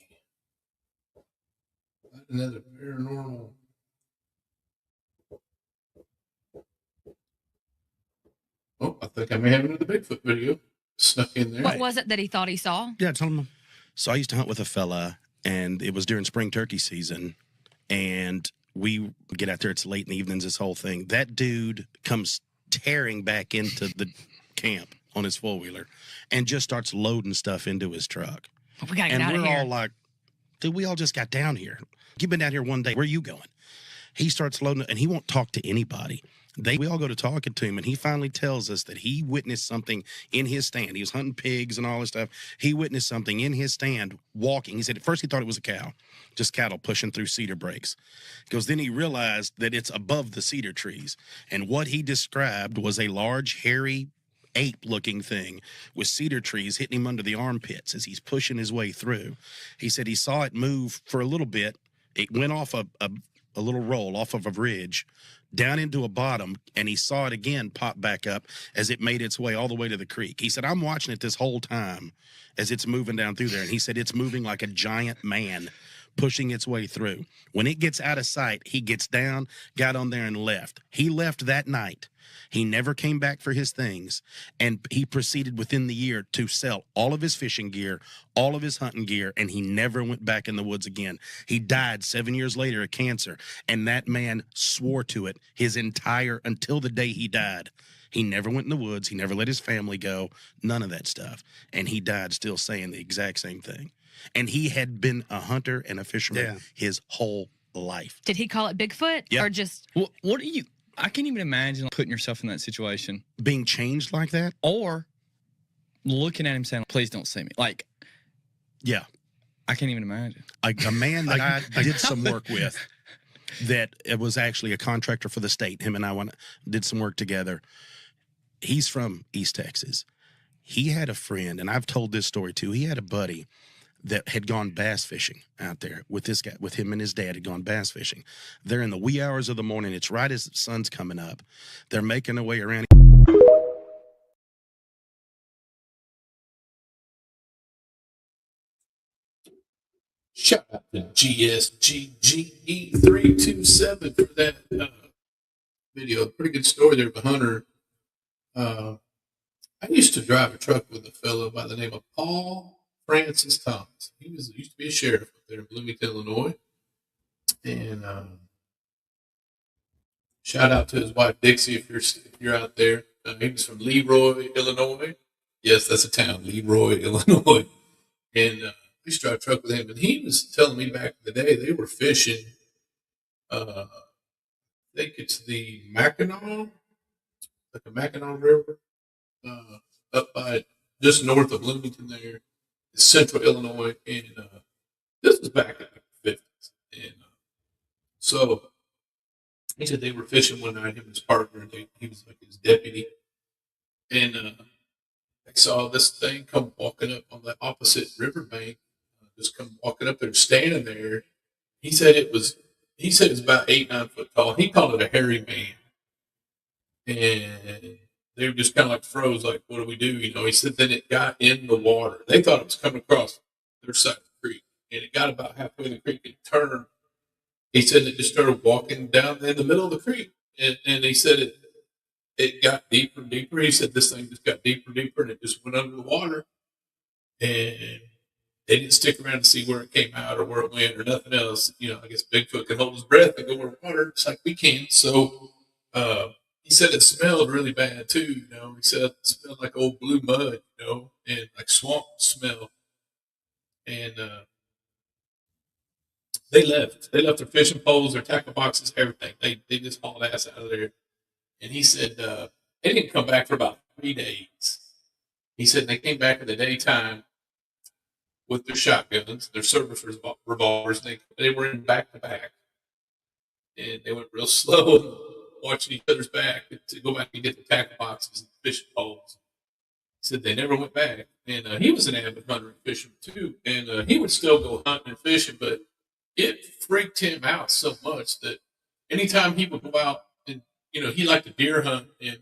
Another paranormal. Oh, I think I may have another Bigfoot video snuck in there. What was it that he thought he saw? Yeah, tell him. So I used to hunt with a fella, and it was during spring turkey season, and we get out there. It's late in the evenings, this whole thing. That dude comes tearing back into the camp on his four-wheeler and just starts loading stuff into his truck. We gotta get out of here. And we're all like, dude, we all just got down here. You've been down here one day. Where are you going? He starts loading, and he won't talk to anybody. We all go to talking to him, and he finally tells us that he witnessed something in his stand. He was hunting pigs and all this stuff. He witnessed something in his stand walking. He said at first he thought it was a cow, just cattle pushing through cedar breaks. He goes, then he realized that it's above the cedar trees. And what he described was a large, hairy, ape-looking thing with cedar trees hitting him under the armpits as he's pushing his way through. He said he saw it move for a little bit. It went off a little roll off of a ridge down into a bottom, and he saw it again pop back up as it made its way all the way to the creek. He said, I'm watching it this whole time as it's moving down through there. And he said, it's moving like a giant man pushing its way through. When it gets out of sight, he gets down, got on there, and left. He left that night. He never came back for his things, and he proceeded within the year to sell all of his fishing gear, all of his hunting gear, and he never went back in the woods again. He died 7 years later of cancer, and that man swore to it until the day he died. He never went in the woods. He never let his family go, none of that stuff. And he died still saying the exact same thing. And he had been a hunter and a fisherman his whole life. Did he call it Bigfoot or just... What do you... I can't even imagine putting yourself in that situation. Being changed like that? Or looking at him saying, please don't see me. Like, yeah. I can't even imagine. A man that I did some work with that it was actually a contractor for the state. Him and I did some work together. He's from East Texas. He had a friend, and I've told this story too. He had a buddy that had gone bass fishing out there with this guy, with him and his dad had gone bass fishing. They're in the wee hours of the morning. It's right as the sun's coming up. They're making their way around. Shout out to GSGGE327 for that video. Pretty good story there of a hunter. I used to drive a truck with a fellow by the name of Paul Francis Thomas. He used to be a sheriff up there in Bloomington, Illinois. And shout out to his wife Dixie if you're out there. He was from Leroy, Illinois. Yes, that's a town, Leroy, Illinois. And I used to drive a truck with him, and he was telling me back in the day they were fishing. I think it's the Mackinac, like the Mackinac River, up by just north of Bloomington there. Central Illinois, and this was back in the 50s. And so he said they were fishing one night, him and his partner, and he was like his deputy. And they saw this thing come walking up on the opposite riverbank, just come walking up there, standing there. He said it was about 8-9 foot tall. He called it a hairy man. And they were just kind of like froze, like, what do we do? You know, he said then it got in the water. They thought it was coming across their side of the creek. And it got about halfway in the creek and turned He said it just started walking down in the middle of the creek, and he said it got deeper and deeper. He said this thing just got deeper and deeper, and it just went under the water. And they didn't stick around to see where it came out or where it went or nothing else. I guess Bigfoot can hold his breath and go underwater just like we can. So he said it smelled really bad too. He said it smelled like old blue mud, and like swamp smell. And they left. They left their fishing poles, their tackle boxes, everything. They just hauled ass out of there. And he said they didn't come back for about 3 days. He said they came back in the daytime with their shotguns, their service revolvers. They were in back to back, and they went real slow, watching each other's back to go back and get the tackle boxes and fishing poles. He said they never went back, and he was an avid hunter and fisherman too, and he would still go hunting and fishing, but it freaked him out so much that anytime he would go out and he liked to deer hunt, and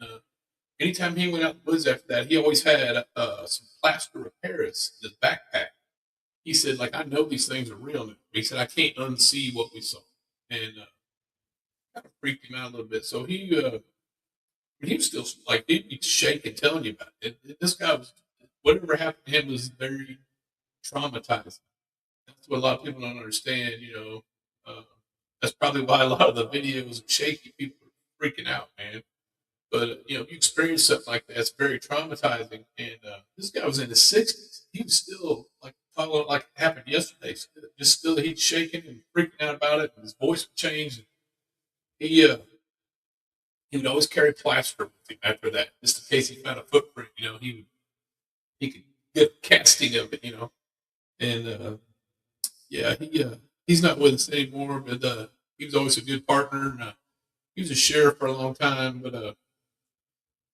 anytime he went out in the woods after that, he always had some plaster of Paris in his backpack. He said, like, I know these things are real now. He said, I can't unsee what we saw. And kind of freaked him out a little bit. So he was still, like, he'd be shaking telling you about it. This guy was, whatever happened to him was very traumatizing. That's what a lot of people don't understand, That's probably why a lot of the videos are shaky. People are freaking out, man. But, you experience something like that, it's very traumatizing. And this guy was in his 60s. He was still, like, following like it happened yesterday. Just still, he's shaking and freaking out about it, and his voice would change. And he would always carry plaster with him after that, just in case he found a footprint. He could get a casting of it, And yeah, he's not with us anymore, but he was always a good partner. And he was a sheriff for a long time, but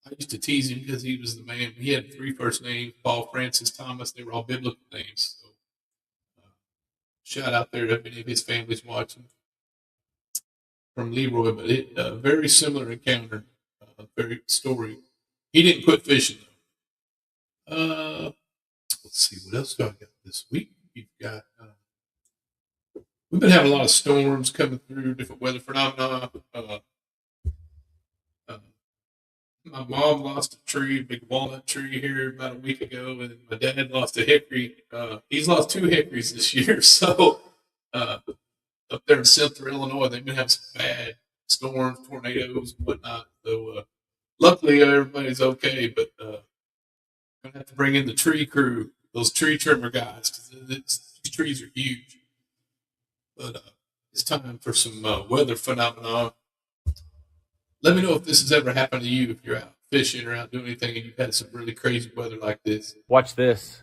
I used to tease him because he was the man. He had 3 first names: Paul, Francis, Thomas. They were all biblical names. So, shout out there to if any of his family's watching from Leroy. But it very similar encounter, very story. He didn't quit fishing though. Let's see what else do I got this week. We've got. We've been having a lot of storms coming through, different weather phenomena. My mom lost a tree, a big walnut tree here about a week ago, and my dad lost a hickory. He's lost 2 hickories this year. So up there in central Illinois, they've been having some bad storms, tornadoes, and whatnot. So luckily everybody's okay, but I'm gonna have to bring in the tree crew, those tree trimmer guys, because these trees are huge. But it's time for some weather phenomena. Let me know if this has ever happened to you, if you're out fishing or out doing anything and you've had some really crazy weather like this. Watch this.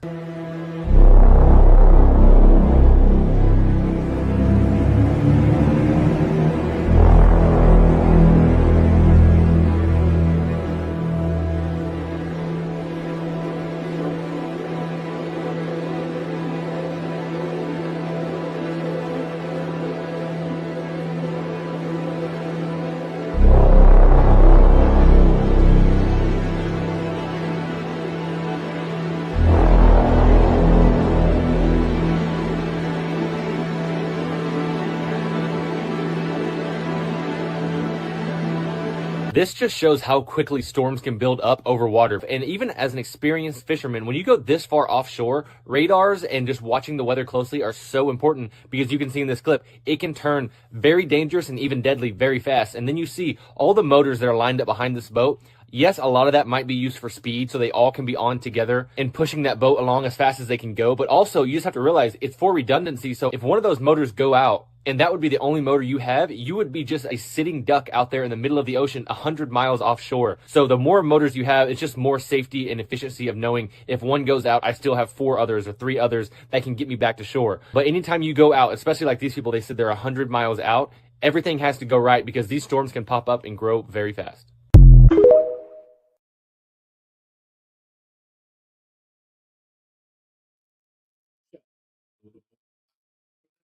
This just shows how quickly storms can build up over water. And even as an experienced fisherman, when you go this far offshore, radars and just watching the weather closely are so important, because you can see in this clip, it can turn very dangerous and even deadly very fast. And then you see all the motors that are lined up behind this boat. Yes, a lot of that might be used for speed, so they all can be on together and pushing that boat along as fast as they can go. But also, you just have to realize it's for redundancy. So if one of those motors go out, and that would be the only motor you have, you would be just a sitting duck out there in the middle of the ocean 100 miles offshore. So the more motors you have, it's just more safety and efficiency of knowing if one goes out, I still have 4 others or 3 others that can get me back to shore. But anytime you go out, especially like these people, they said they're 100 miles out, everything has to go right, because these storms can pop up and grow very fast.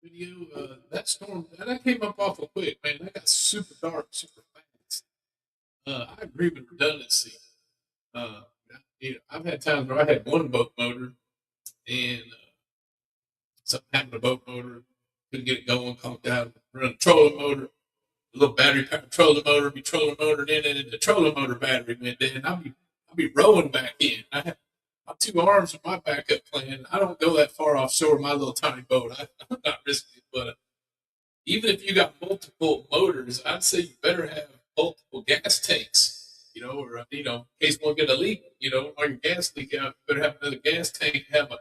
Video, that storm, that came up awful quick, man. That got super dark, super fast. I agree with redundancy. I've had times where I had one boat motor, and something happened to the boat motor. couldn't get it going, conked out, run a trolling motor, a little battery powered trolling motor, be trolling motor, and then the trolling motor battery went dead, and I'll be rowing back in. I have my two arms are my backup plan. I don't go that far offshore with my little tiny boat. I'm not risking it, but even if you got multiple motors, I'd say you better have multiple gas tanks, or in case one get a leak, or your gas leak out, you better have another gas tank, have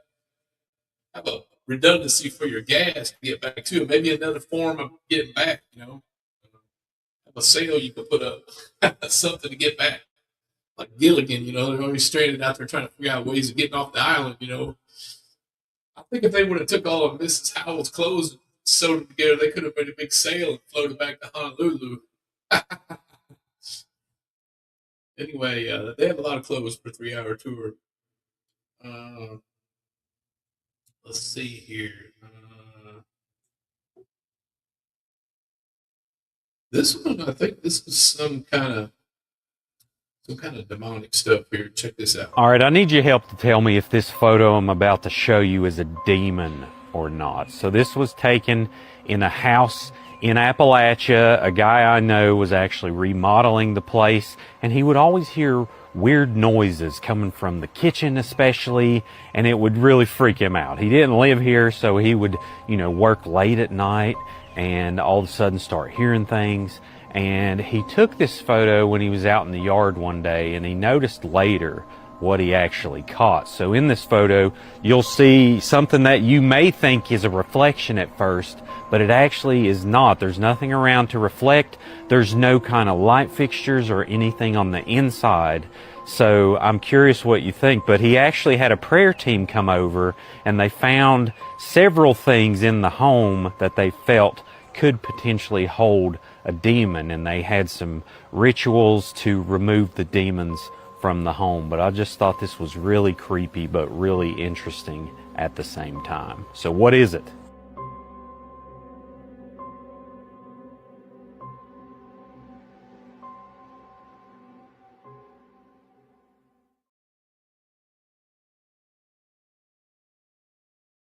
a redundancy for your gas to get back to it. Maybe another form of getting back, have a sail you could put up, something to get back. Like Gilligan, they're always stranded out there trying to figure out ways of getting off the island, I think if they would have took all of Mrs. Howell's clothes and sewed them together, they could have made a big sail and floated back to Honolulu. Anyway, they have a lot of clothes for a 3-hour tour. Let's see here. This one, I think this is some kind of demonic stuff here. Check this out. All right, I need your help to tell me if this photo I'm about to show you is a demon or not. So this was taken in a house in Appalachia. A guy I know was actually remodeling the place, and he would always hear weird noises coming from the kitchen especially, and it would really freak him out. He didn't live here, so he would, work late at night and all of a sudden start hearing things. And he took this photo when he was out in the yard one day, and he noticed later what he actually caught. So in this photo, you'll see something that you may think is a reflection at first, but it actually is not. There's nothing around to reflect. There's no kind of light fixtures or anything on the inside. So I'm curious what you think, but he actually had a prayer team come over, and they found several things in the home that they felt could potentially hold a demon, and they had some rituals to remove the demons from the home. But I just thought this was really creepy but really interesting at the same time. So what is it?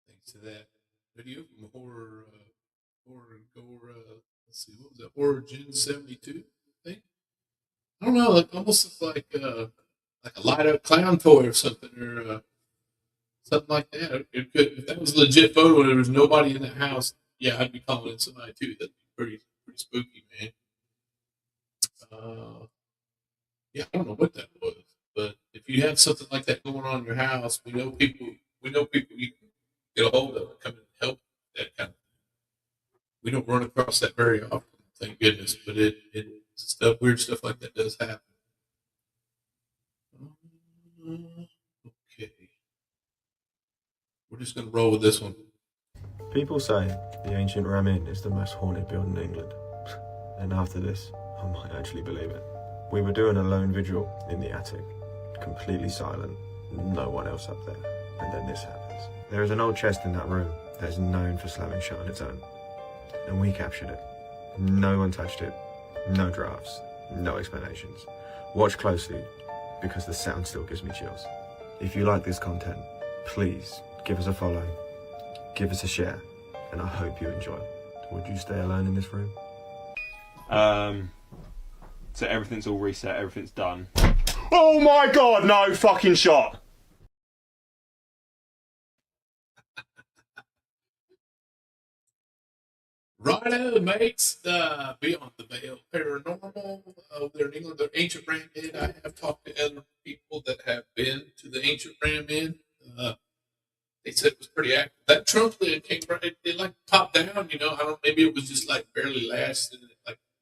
Thanks to that video from horror gore, let's see, what was that? Origin 72, I think. I don't know, like almost like a light up clown toy or something, or something like that. It could, if that was a legit photo and there was nobody in the house, yeah, I'd be calling in somebody too. That'd be pretty spooky, man. Yeah, I don't know what that was, but if you have something like that going on in your house, we know people you can get a hold of and come and help that kind of. We don't run across that very often, thank goodness. But weird stuff like that does happen. Okay, we're just gonna roll with this one. People say the ancient Ram Inn is the most haunted building in England, and after this, I might actually believe it. We were doing a lone vigil in the attic, completely silent, no one else up there, and then this happens. There is an old chest in that room that is known for slamming shut on its own. And we captured it. No one touched it. No drafts. No explanations. Watch closely, because the sound still gives me chills. If you like this content, please give us a follow, give us a share, and I hope you enjoy. Would you stay alone in this room? So everything's all reset, everything's done. Oh my god, no fucking shot! Righto, mates. Beyond the Veil Paranormal over there in England, the Ancient Ram Inn. I have talked to other people that have been to the Ancient Ram Inn. They said it was pretty active. That trunk lid came right, it like popped down, I don't, maybe it was just like barely lashed and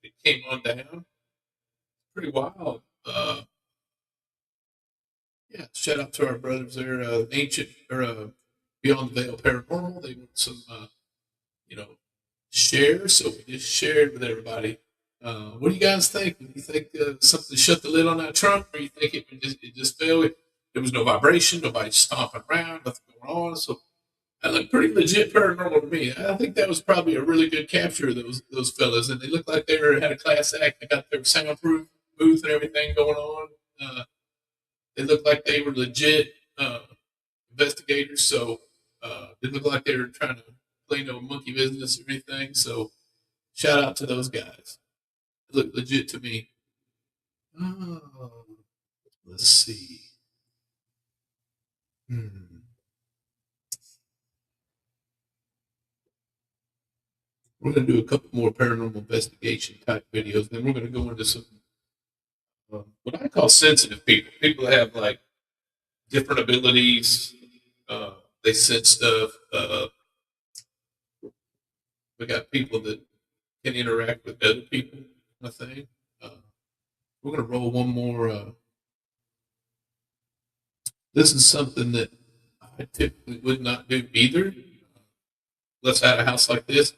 it came on down. Pretty wild. Yeah, shout out to our brothers there, Ancient, or Beyond the Veil Paranormal. They want some, share, so we just shared with everybody. What do you guys think? Do you think something shut the lid on that trunk, or you think it just fell? There was no vibration, nobody stomping around, nothing going on. So that looked pretty legit paranormal to me. I think that was probably a really good capture of those fellas, and they looked like they had a class act. They got their soundproof booth and everything going on. They looked like they were legit investigators, so it looked like they were trying to play no monkey business or anything. So shout out to those guys. They look legit to me. Oh, let's see. We're going to do a couple more paranormal investigation type videos. Then we're going to go into some what I call sensitive people. People that have like different abilities. They sense stuff. We got people that can interact with other people. I think we're going to roll one more. This is something that I typically would not do either. Let's have a house like this.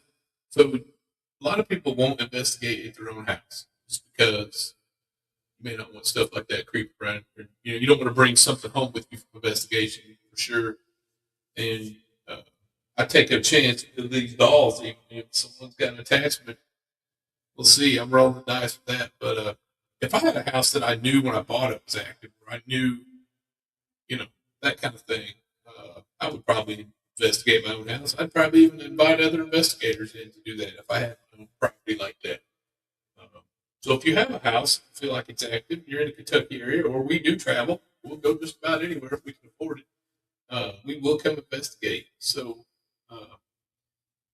So a lot of people won't investigate at their own house just because you may not want stuff like that creeping around. You don't want to bring something home with you from investigation for sure. And I take a chance with these dolls. Even if someone's got an attachment, we'll see. I'm rolling the dice with that. But if I had a house that I knew when I bought it was active, or I knew, that kind of thing, I would probably investigate my own house. I'd probably even invite other investigators in to do that if I had my own property like that. So if you have a house, feel like it's active, you're in the Kentucky area, or we do travel, we'll go just about anywhere if we can afford it. We will come investigate. So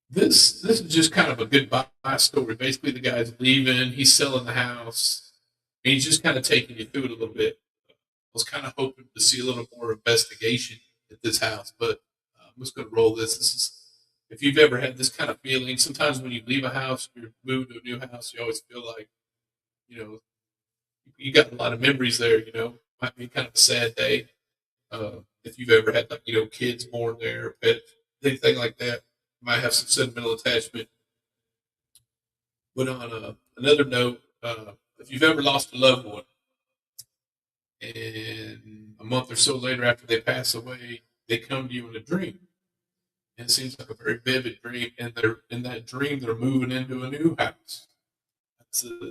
this is just kind of a goodbye story. Basically, the guy's leaving, he's selling the house, and he's just kind of taking you through it a little bit. I was kind of hoping to see a little more investigation at this house, but I'm just going to roll this. This is, if you've ever had this kind of feeling, sometimes when you leave a house, you're moving to a new house, you always feel like, you got a lot of memories there. Might be kind of a sad day. If you've ever had kids born there, pets, anything like that, you might have some sentimental attachment. But on another note, if you've ever lost a loved one, and a month or so later after they pass away, they come to you in a dream. And it seems like a very vivid dream, and they're in that dream they're moving into a new house.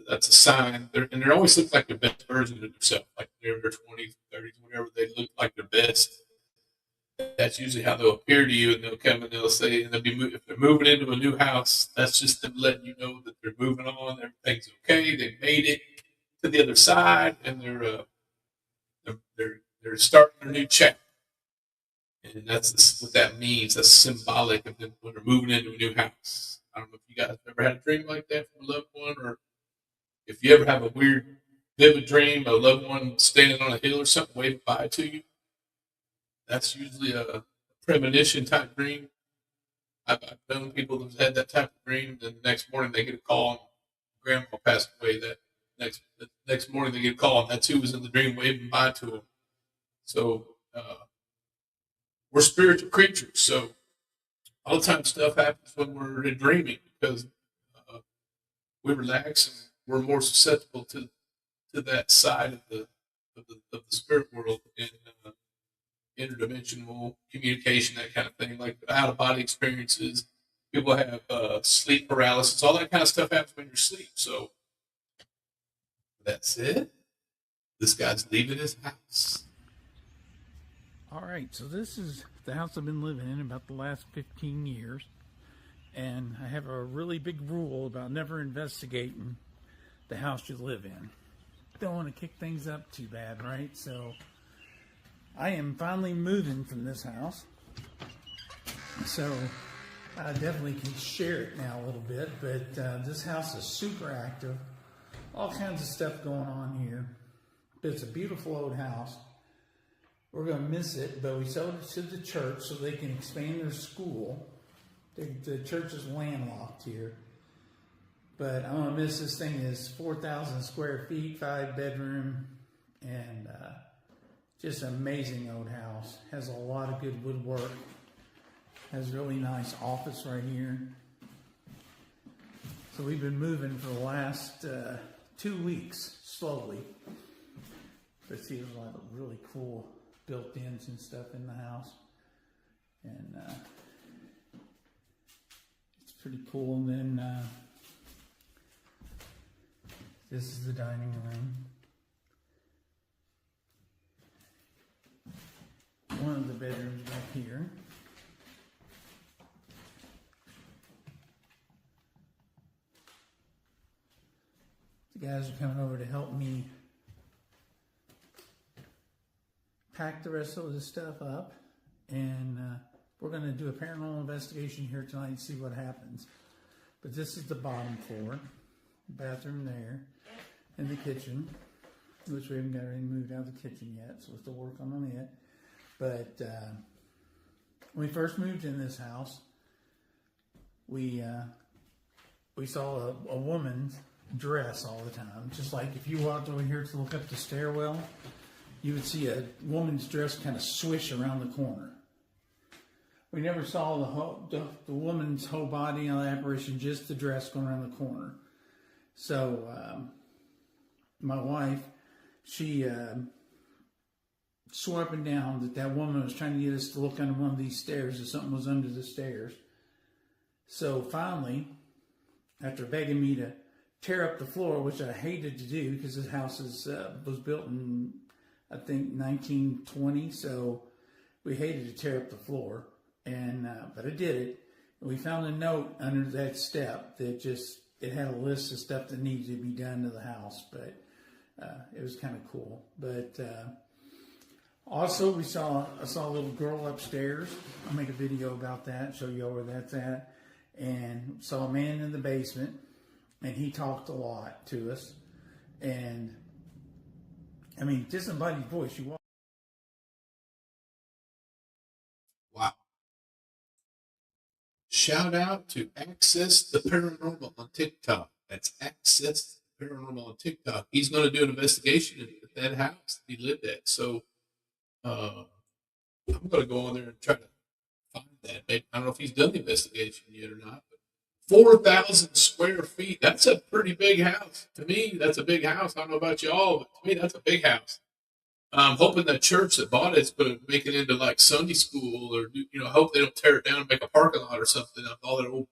That's a sign. They always look like the best version of themselves, like they're in their 20s, 30s, whenever they look like their best. That's usually how they'll appear to you, and they'll come and they'll say, and if they're moving into a new house, that's just them letting you know that they're moving on, everything's okay, they made it to the other side, and they're starting a new chapter. And that's what that means. That's symbolic of them when they're moving into a new house. I don't know if you guys have ever had a dream like that from a loved one, or if you ever have a weird, vivid dream, a loved one standing on a hill or something waving by to you. That's usually a premonition type dream. I've known people who've had that type of dream, and the next morning they get a call, and grandma passed away. The next morning they get a call, and that's who was in the dream waving by to them. So we're spiritual creatures. So all the time stuff happens when we're dreaming because we relax and we're more susceptible to that side of the spirit world and interdimensional communication, that kind of thing, like out of body experiences. People have sleep paralysis, all that kind of stuff happens when you're asleep. So that's it. This guy's leaving his house. All right, so this is the house I've been living in about the last 15 years. And I have a really big rule about never investigating the house you live in. Don't want to kick things up too bad, right? So I am finally moving from this house. So I definitely can share it now a little bit, but this house is super active. All kinds of stuff going on here. But it's a beautiful old house. We're going to miss it, but we sold it to the church so they can expand their school. The church is landlocked here. But I'm going to miss this thing. Is 4,000 square feet, 5-bedroom, and just an amazing old house. Has a lot of good woodwork. Has a really nice office right here. So we've been moving for the last 2 weeks, slowly. But see, there's a lot of really cool built-ins and stuff in the house. And it's pretty cool. And then this is the dining room. One of the bedrooms back here. guys are coming over to help me pack the rest of this stuff up, and we're going to do a paranormal investigation here tonight and see what happens. But this is the bottom floor, bathroom there, and the kitchen, which we haven't got anything moved out of the kitchen yet, so we're still working on it. But when we first moved in this house, we saw a woman's dress all the time. Just like if you walked over here to look up the stairwell, you would see a woman's dress kind of swish around the corner. We never saw the woman's whole body on the apparition, just the dress going around the corner. So my wife, she swore up and down that woman was trying to get us to look under one of these stairs, that something was under the stairs. So finally, after begging me to tear up the floor, which I hated to do because this house was built in, I think, 1920, so we hated to tear up the floor. And but I did it. And we found a note under that step that it had a list of stuff that needed to be done to the house. But it was kind of cool. But also, I saw a little girl upstairs. I'll make a video about that, show you where that's at. And saw a man in the basement, and he talked a lot to us. And I mean, disembodied voice. You walk. Wow. Shout out to Access the Paranormal on TikTok. That's Access the Paranormal on TikTok. He's going to do an investigation at that house he lived at. So I'm going to go on there and try to find that. Maybe, I don't know if he's done the investigation yet or not. But 4,000 square feet. That's a pretty big house. To me, that's a big house. I don't know about y'all, but to me, that's a big house. I'm hoping that church that bought it's going to make it into like Sunday school, or hope they don't tear it down and make a parking lot or something. All that old,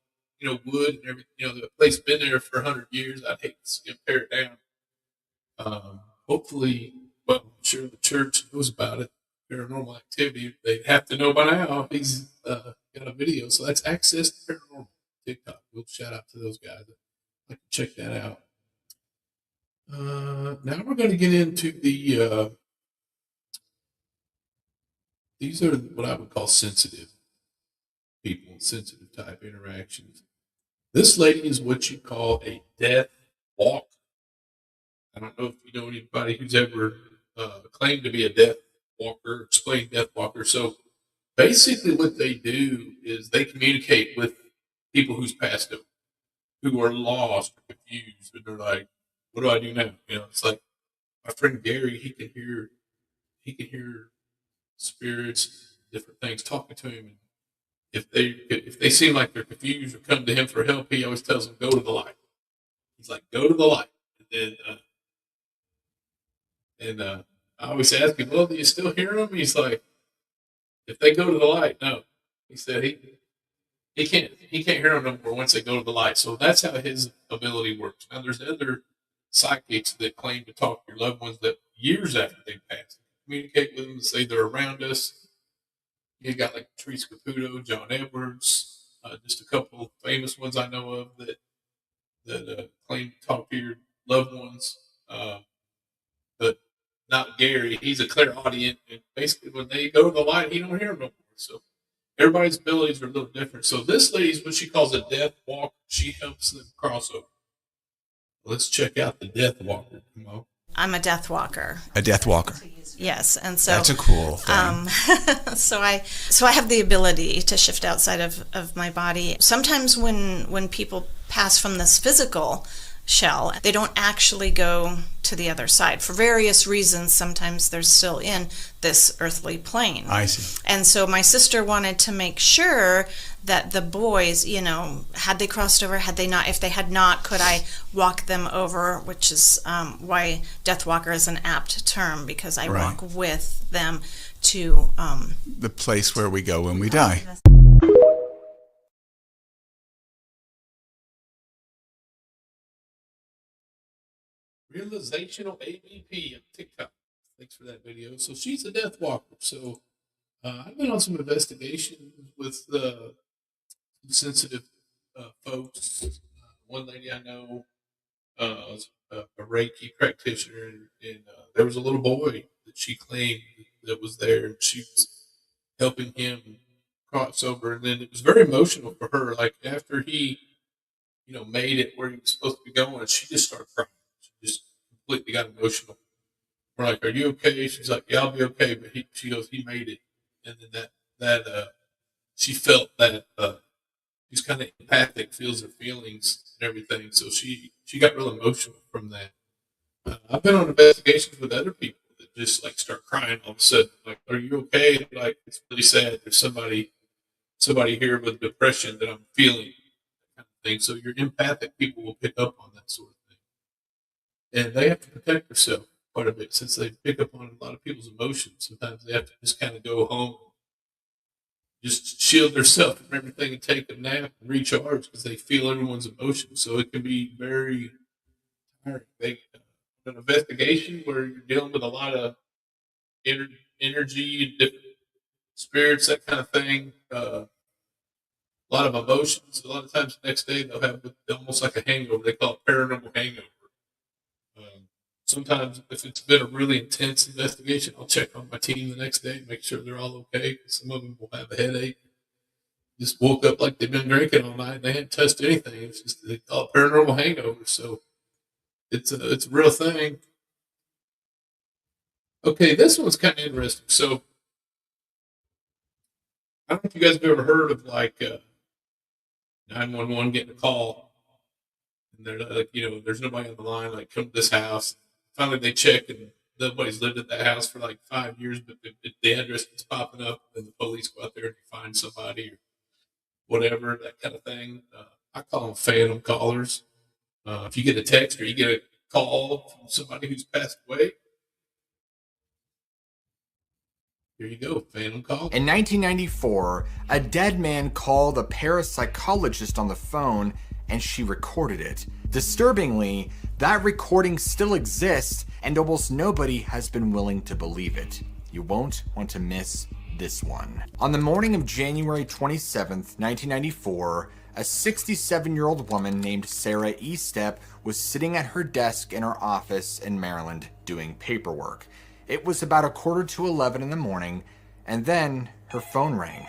wood and everything. The place been there for 100 years. I'd hate to see them tear it down. Hopefully, well, I'm sure the church knows about it. Paranormal activity. They have to know by now. He's got a video, so that's Access to Paranormal TikTok. We'll shout out to those guys. I can check that out. Now we're going to get into the. These are what I would call sensitive people, sensitive type interactions. This lady is what you call a death walk. I don't know if you know anybody who's ever claimed to be a death walker, explained death walker. So basically what they do is they communicate with people who's passed them, who are lost or confused, and they're like, what do I do now? It's like my friend Gary, he can hear spirits, different things talking to him. And if they seem like they're confused or come to him for help, he always tells them, go to the light. He's like, go to the light. And then I always ask him, well, do you still hear them? He's like, if they go to the light, no. He said he can't hear them no more once they go to the light. So that's how his ability works. Now there's other psychics that claim to talk to your loved ones that years after they pass, communicate with them and say they're around us. You got like Therese Caputo, John Edwards, just a couple of famous ones I know of that claim to talk to your loved ones. But not Gary. He's a clairaudient, and basically when they go to the light, he don't hear them no more. So everybody's abilities are a little different. So this lady's what she calls a death walker. She helps them cross over. Let's check out the death walker. Come on. I'm a death walker. A death walker. Yes, and so that's a cool thing. So I have the ability to shift outside of my body. Sometimes when people pass from this physical shell, they don't actually go to the other side for various reasons. Sometimes they're still in this earthly plane. I see. And so my sister wanted to make sure that the boys, had they crossed over, had they not, if they had not, could I walk them over, which is why death walker is an apt term, because I walk with them to the place where we go when we die. Realizational ABP on TikTok. Thanks for that video. So she's a death walker. So I've been on some investigations with sensitive folks. One lady I know, a Reiki practitioner, and there was a little boy that she claimed that was there, and she was helping him cross over. And then it was very emotional for her. Like after he, made it where he was supposed to be going, she just started crying. She just completely got emotional. We're like, "Are you okay?" She's like, "Yeah, I'll be okay." But she goes, "He made it," and then she felt that he's kind of empathic, feels her feelings and everything. So she got real emotional from that. I've been on investigations with other people that just like start crying all of a sudden. Like, "Are you okay?" Like, it's really sad. There's somebody here with depression that I'm feeling, kind of thing. So your empathic people will pick up on that sort of thing, and they have to protect themselves quite a bit since they pick up on a lot of people's emotions. Sometimes they have to just kind of go home, just shield themselves from everything, and take a nap and recharge because they feel everyone's emotions. So it can be very tiring. An investigation where you're dealing with a lot of energy and different spirits, that kind of thing. A lot of emotions. A lot of times the next day they'll have almost like a hangover. They call it paranormal hangover. Sometimes if it's been a really intense investigation, I'll check on my team the next day, make sure they're all okay. Some of them will have a headache. Just woke up like they've been drinking all night and they hadn't touched anything. It's just they call it paranormal hangover. So it's a real thing. Okay, this one's kind of interesting. So I don't know if you guys have ever heard of like 911 getting a call, and they're like, there's nobody on the line. Like, come to this house. Finally, they check, and nobody's lived at that house for like 5 years, but the address is popping up, and the police go out there and they find somebody or whatever, that kind of thing. I call them phantom callers. If you get a text or you get a call from somebody who's passed away, here you go, phantom call. In 1994, a dead man called a parapsychologist on the phone and she recorded it. Disturbingly, that recording still exists and almost nobody has been willing to believe it. You won't want to miss this one. On the morning of January 27th, 1994, a 67-year-old woman named Sarah Estep was sitting at her desk in her office in Maryland doing paperwork. It was about 11:45 in the morning, and then her phone rang.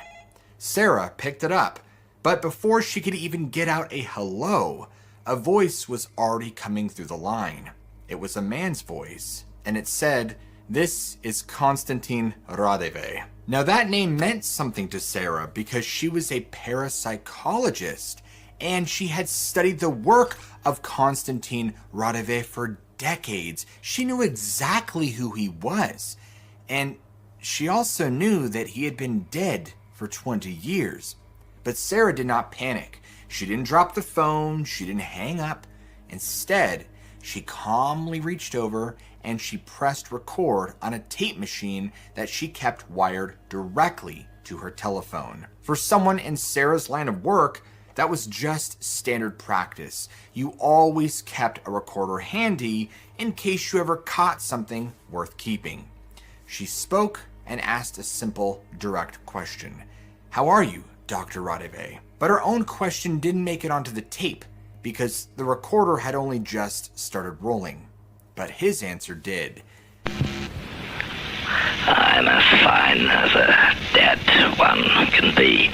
Sarah picked it up, but before she could even get out a hello, a voice was already coming through the line. It was a man's voice, and it said, "This is Konstantin Radeve." Now that name meant something to Sarah because she was a parapsychologist, and she had studied the work of Konstantin Radeve for decades. She knew exactly who he was, and she also knew that he had been dead for 20 years. But Sarah did not panic. She didn't drop the phone, she didn't hang up. Instead, she calmly reached over and she pressed record on a tape machine that she kept wired directly to her telephone. For someone in Sarah's line of work, that was just standard practice. You always kept a recorder handy in case you ever caught something worth keeping. She spoke and asked a simple, direct question. "How are you, Dr. Radeve?" But her own question didn't make it onto the tape because the recorder had only just started rolling. But his answer did. I'm as fine as a dead one can be.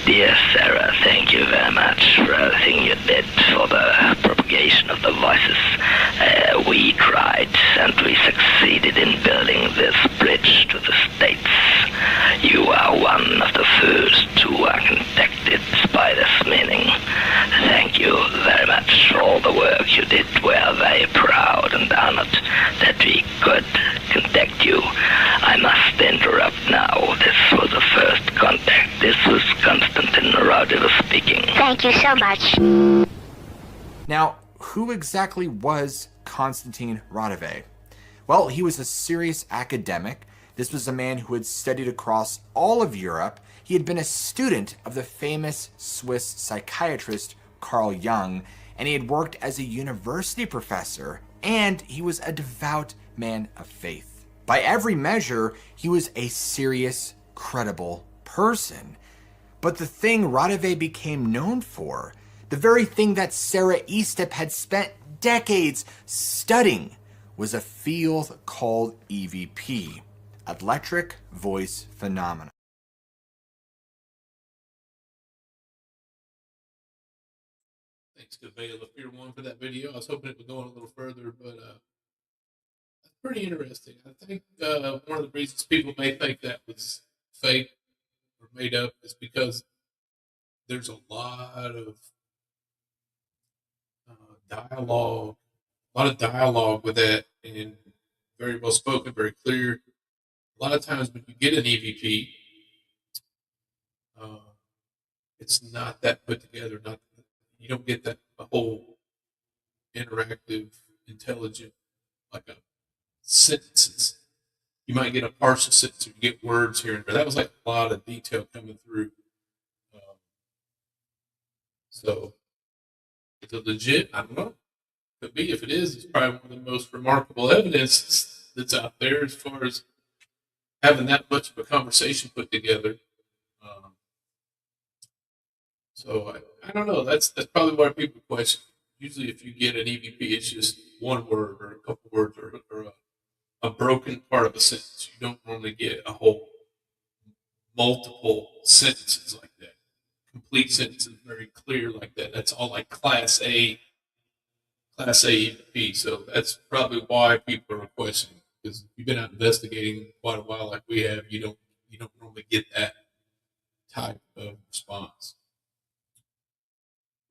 Dear Sarah, thank you very much for everything you did for the propagation of the voices. We tried and we succeeded in building this bridge to the States. You are one of the first who are contacted by this meaning. Thank you very much for all the work you did. We are very proud and honored that we could contact you. I must interrupt now. This was the first contact. This was Konstantin Radeve speaking. Thank you so much. Now, who exactly was Konstantin Radeve? Well, he was a serious academic. This was a man who had studied across all of Europe. He had been a student of the famous Swiss psychiatrist Carl Jung, and he had worked as a university professor, and he was a devout man of faith. By every measure, he was a serious, credible person. But the thing Radeve became known for, the very thing that Sarah Estep had spent decades studying was a field called EVP, Electric Voice Phenomena. Thanks to Veil of Fear One for that video. I was hoping it would go on a little further, but that's pretty interesting. I think one of the reasons people may think that was fake or made up is because there's a lot of dialogue, with that, and very well spoken, very clear. A lot of times when you get an EVP, it's not that put together. You don't get that a whole interactive, intelligent, like a sentences. You might get a partial sentence, or you get words here and there. That was like a lot of detail coming through. So, is it legit? I don't know. Could be. If it is, it's probably one of the most remarkable evidence that's out there as far as having that much of a conversation put together. So I don't know. That's probably why people question. Usually, if you get an EVP, it's just one word or a couple words or a broken part of a sentence. You don't normally get a whole multiple sentences like that. Complete sentences, very clear like that. That's all like Class A EVP. So that's probably why people are questioning. Because if you've been out investigating quite a while, like we have, you don't normally get that type of response.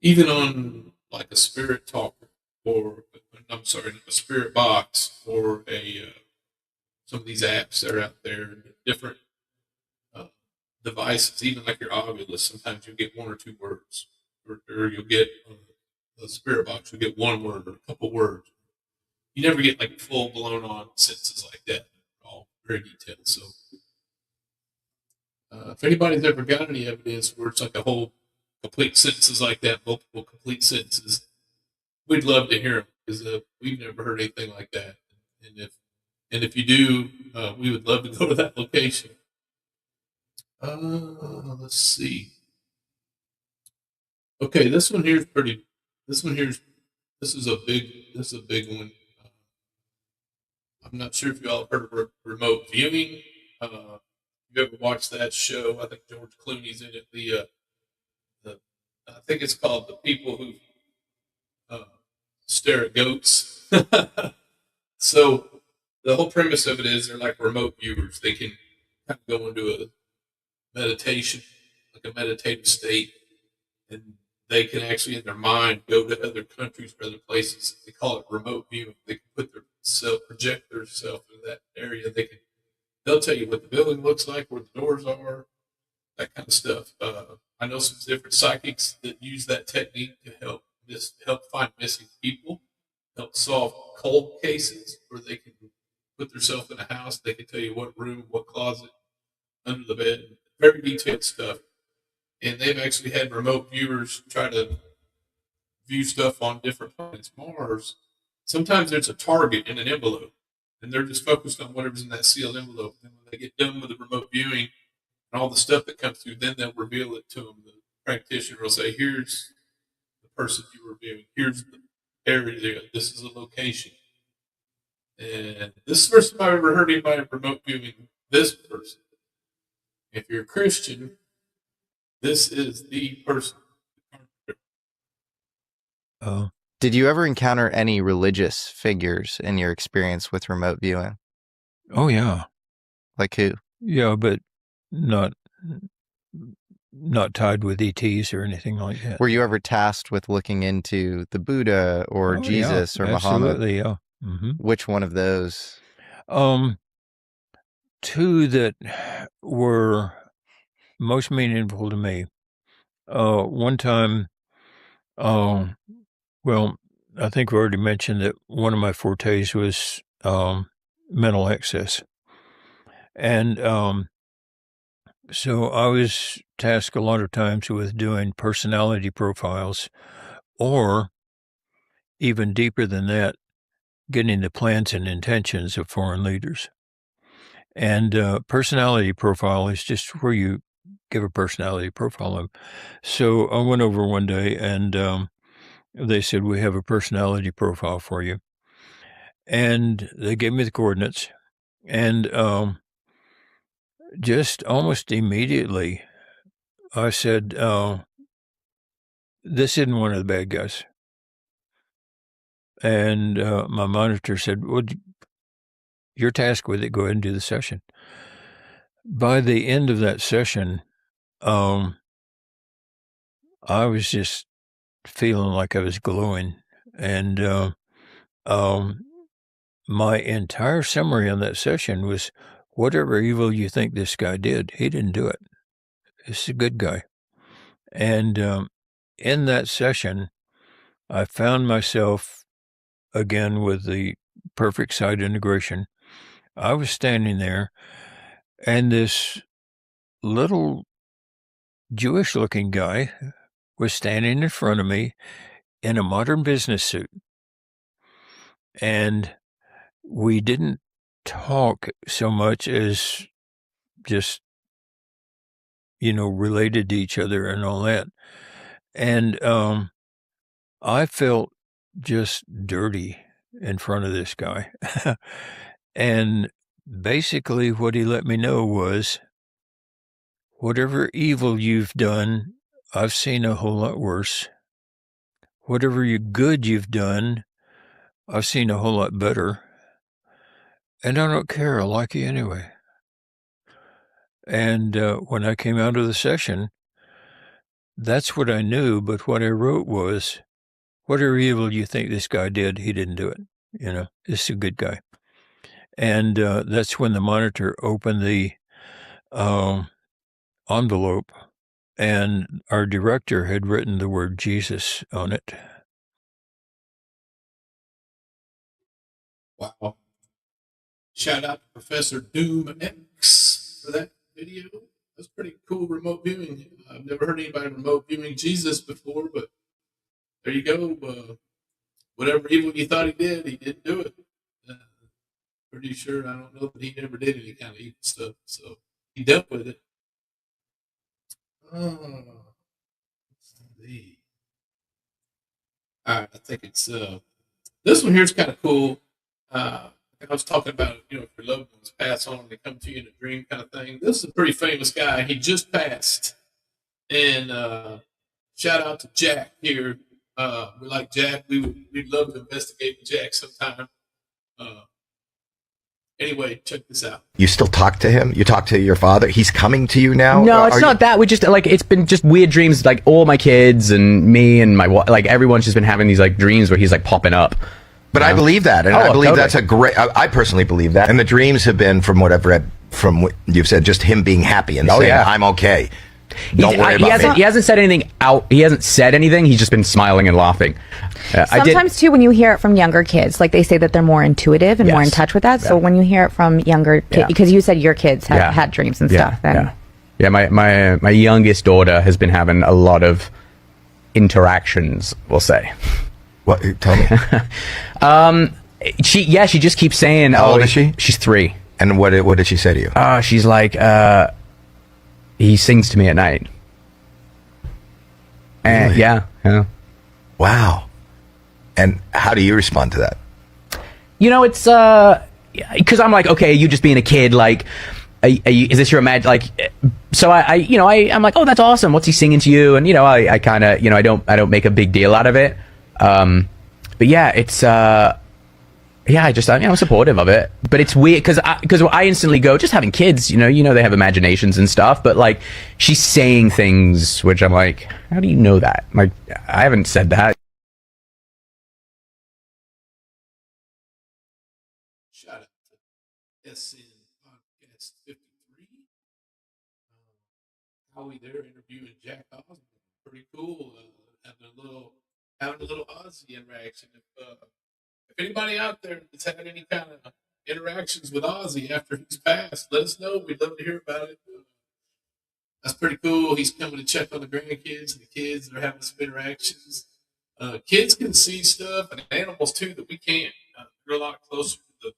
Even on like a spirit talker, or I'm sorry, a spirit box, or some of these apps that are out there, different devices, even like your Oculus, sometimes you'll get one or two words, or you'll get a spirit box, you'll get one word or a couple words. You never get like full blown on sentences like that. All very detailed. So, if anybody's ever got any evidence where it's like a whole complete sentences like that, multiple complete sentences, we'd love to hear them, because we've never heard anything like that. And if you do, we would love to go to that location. Let's see. Okay, this one here's pretty. This is a big one. I'm not sure if you all have heard of remote viewing. You ever watched that show? I think George Clooney's in it. I think it's called The People Who Stare at Goats. So the whole premise of it is they're like remote viewers. They can kind of go into a meditation, like a meditative state, and they can actually in their mind go to other countries or other places. They call it remote viewing. They can project themselves in that area. They'll tell you what the building looks like, where the doors are, that kind of stuff. I know some different psychics that use that technique to help find missing people, help solve cold cases, where they can put themselves in a house. They can tell you what room, what closet, under the bed, very detailed stuff. And they've actually had remote viewers try to view stuff on different planets, Mars. Sometimes there's a target in an envelope, and they're just focused on whatever's in that sealed envelope. And when they get done with the remote viewing and all the stuff that comes through, then they'll reveal it to them. The practitioner will say, "Here's the person you were viewing. Here's the area. This is the location." And this is the first time I've ever heard anybody remote viewing this person. If you're a Christian, this is the person. Did you ever encounter any religious figures in your experience with remote viewing? Oh, yeah. Like who? Yeah, but not tied with ETs or anything like that. Were you ever tasked with looking into the Buddha or Jesus or Muhammad? Absolutely, yeah. Mm-hmm. Which one of those? Two that were most meaningful to me. One time, well, I think we already mentioned that one of my fortes was mental excess. And so I was tasked a lot of times with doing personality profiles, or even deeper than that, getting the plans and intentions of foreign leaders. And personality profile is just where you give a personality profile of. So I went over one day, and they said, we have a personality profile for you. And they gave me the coordinates. And just almost immediately, I said, this isn't one of the bad guys. And my monitor said, well, you're tasked with it. Go ahead and do the session. By the end of that session, I was just feeling like I was glowing. And my entire summary on that session was, whatever evil you think this guy did, he didn't do it. This is a good guy. And in that session, I found myself, again, with the perfect side integration. I was standing there, and this little Jewish-looking guy was standing in front of me in a modern business suit. And we didn't talk so much as just, related to each other and all that. And I felt just dirty in front of this guy. And basically what he let me know was, whatever evil you've done, I've seen a whole lot worse. Whatever good you've done, I've seen a whole lot better. And I don't care. I like you anyway. And when I came out of the session, that's what I knew. But what I wrote was, whatever evil you think this guy did, he didn't do it. This is a good guy. And that's when the monitor opened the envelope, and our director had written the word Jesus on it. Wow. Shout out to Professor Doom X for that video. That's pretty cool remote viewing. I've never heard anybody remote viewing Jesus before, but there you go. Whatever evil you thought he didn't do it. Pretty sure, I don't know that he never did any kind of evil stuff, so he dealt with it. Oh, all right, I think it's this one here is kind of cool. I was talking about, if your loved ones pass on, they come to you in a dream kind of thing. This is a pretty famous guy. He just passed, and shout out to Jack here. We like Jack. We'd love to investigate with Jack sometime. Anyway, check this out. You still talk to him? You talk to your father? He's coming to you now? No, it's not that. We just, it's been just weird dreams. Like, all my kids and me and my wife, everyone's just been having these, dreams where he's, popping up. But I believe that. And I believe that's a great, I personally believe that. And the dreams have been, from what I've read, from what you've said, just him being happy and saying, I'm okay. Don't worry about me. He hasn't said anything out. He hasn't said anything. He's just been smiling and laughing. Sometimes too, when you hear it from younger kids, they say that they're more intuitive and more in touch with that. So when you hear it from younger kids, because you said your kids have had dreams and stuff. Then my youngest daughter has been having a lot of interactions, we'll say. What? Tell me. She just keeps saying. How old is she? She's 3. And what did she say to you? She's like, he sings to me at night. And really? Yeah. Wow. And how do you respond to that? It's because I'm like, okay, you just being a kid, is this your so I'm like, oh, that's awesome. What's he singing to you? And I kind of, I don't make a big deal out of it. But yeah, it's I'm supportive of it, but it's weird because I instantly go, just having kids, they have imaginations and stuff, but she's saying things which I'm like, how do you know that? I haven't said that. Shout out to SN Podcast 53. Howie there interviewing Jack Osborne. Pretty cool. Having a little Aussie interaction. If anybody out there that's had any kind of interactions with Ozzy after he's passed, let us know. We'd love to hear about it. That's pretty cool. He's coming to check on the grandkids and the kids that are having some interactions. Kids can see stuff, and animals too, that we can't. They're a lot closer to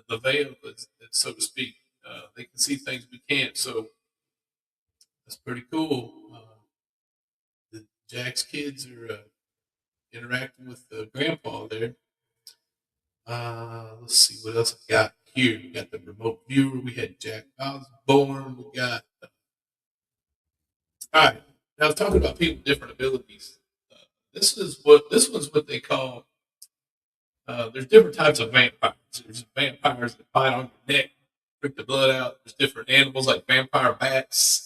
the veil, so to speak. They can see things we can't, so that's pretty cool. Jack's kids are interacting with the grandpa there. Let's see what else I got here. We got the remote viewer. We had Jack Osborne. We got. All right. Now, I was talking about people with different abilities. This one's what they call. There's different types of vampires. There's vampires that bite on your neck, drink the blood out. There's different animals like vampire bats.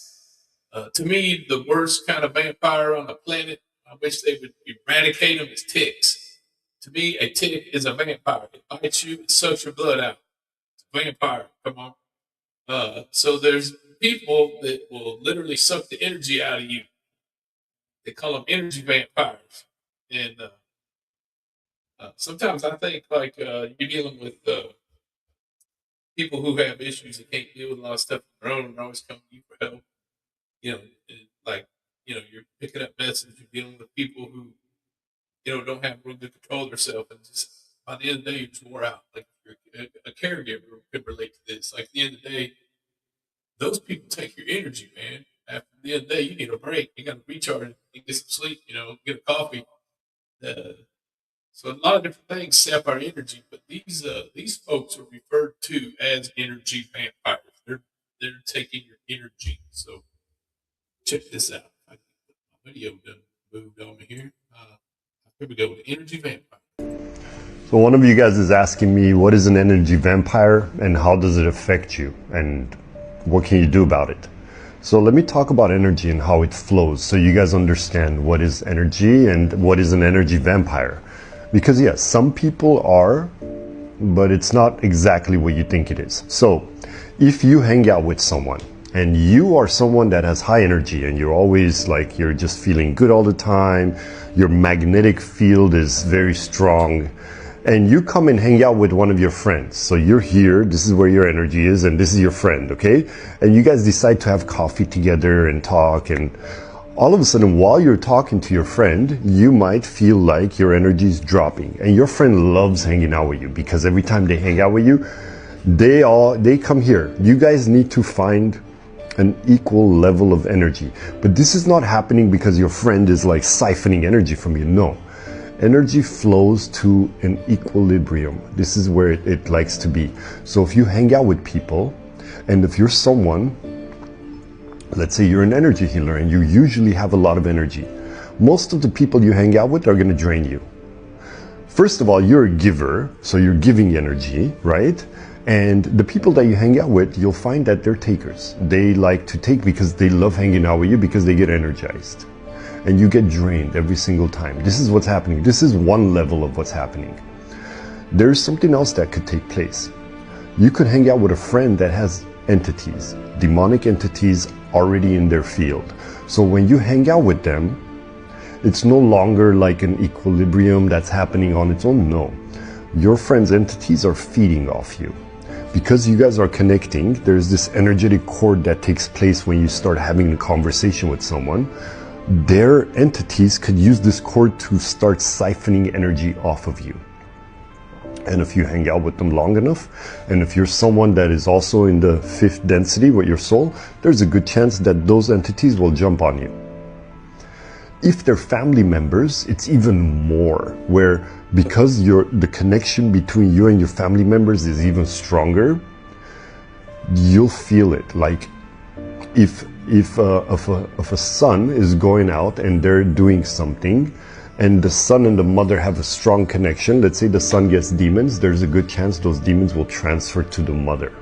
To me, the worst kind of vampire on the planet, I wish they would eradicate them, is ticks. To me, a tick is a vampire. It bites you, it sucks your blood out. It's a vampire. Come on. So there's people that will literally suck the energy out of you. They call them energy vampires. And sometimes I think like you're dealing with people who have issues and can't deal with a lot of stuff on their own and always come to you for help. You know, and like, you're picking up messages, you're dealing with people who, don't have real good control of themselves. And just by the end of the day, you're just wore out. Like a caregiver could relate to this. Like at the end of the day, those people take your energy, man. After the end of the day, you need a break. You got to recharge, you get some sleep, get a coffee. So a lot of different things sap our energy, but these folks are referred to as energy vampires. They're taking your energy. So check this out. I can put my video done moved on me here. Here we go with the energy vampire. So one of you guys is asking me, what is an energy vampire and how does it affect you and what can you do about it? So let me talk about energy and how it flows so you guys understand what is energy and what is an energy vampire. Because yes, some people are, but it's not exactly what you think it is. So if you hang out with someone and you are someone that has high energy and you're always like, you're just feeling good all the time, your magnetic field is very strong, and you come and hang out with one of your friends. So you're here, this is where your energy is, and this is your friend, okay? And you guys decide to have coffee together and talk, and all of a sudden, while you're talking to your friend, you might feel like your energy is dropping. And your friend loves hanging out with you because every time they hang out with you, they come here. You guys need to find an equal level of energy. But this is not happening because your friend is like siphoning energy from you. No. Energy flows to an equilibrium. This is where it likes to be. So if you hang out with people, and if you're someone, let's say you're an energy healer and you usually have a lot of energy, most of the people you hang out with are going to drain you. First of all, you're a giver, so you're giving energy, right? And the people that you hang out with, you'll find that they're takers. They like to take because they love hanging out with you because they get energized. And you get drained every single time. This is what's happening. This is one level of what's happening. There's something else that could take place. You could hang out with a friend that has entities, demonic entities already in their field. So when you hang out with them, it's no longer like an equilibrium that's happening on its own. No. Your friend's entities are feeding off you. Because you guys are connecting, there's this energetic cord that takes place when you start having a conversation with someone. Their entities could use this cord to start siphoning energy off of you. And if you hang out with them long enough, and if you're someone that is also in the fifth density with your soul, there's a good chance that those entities will jump on you. If they're family members, it's even more, where because the connection between you and your family members is even stronger, you'll feel it. Like if a son is going out and they're doing something, and the son and the mother have a strong connection, let's say the son gets demons, there's a good chance those demons will transfer to the mother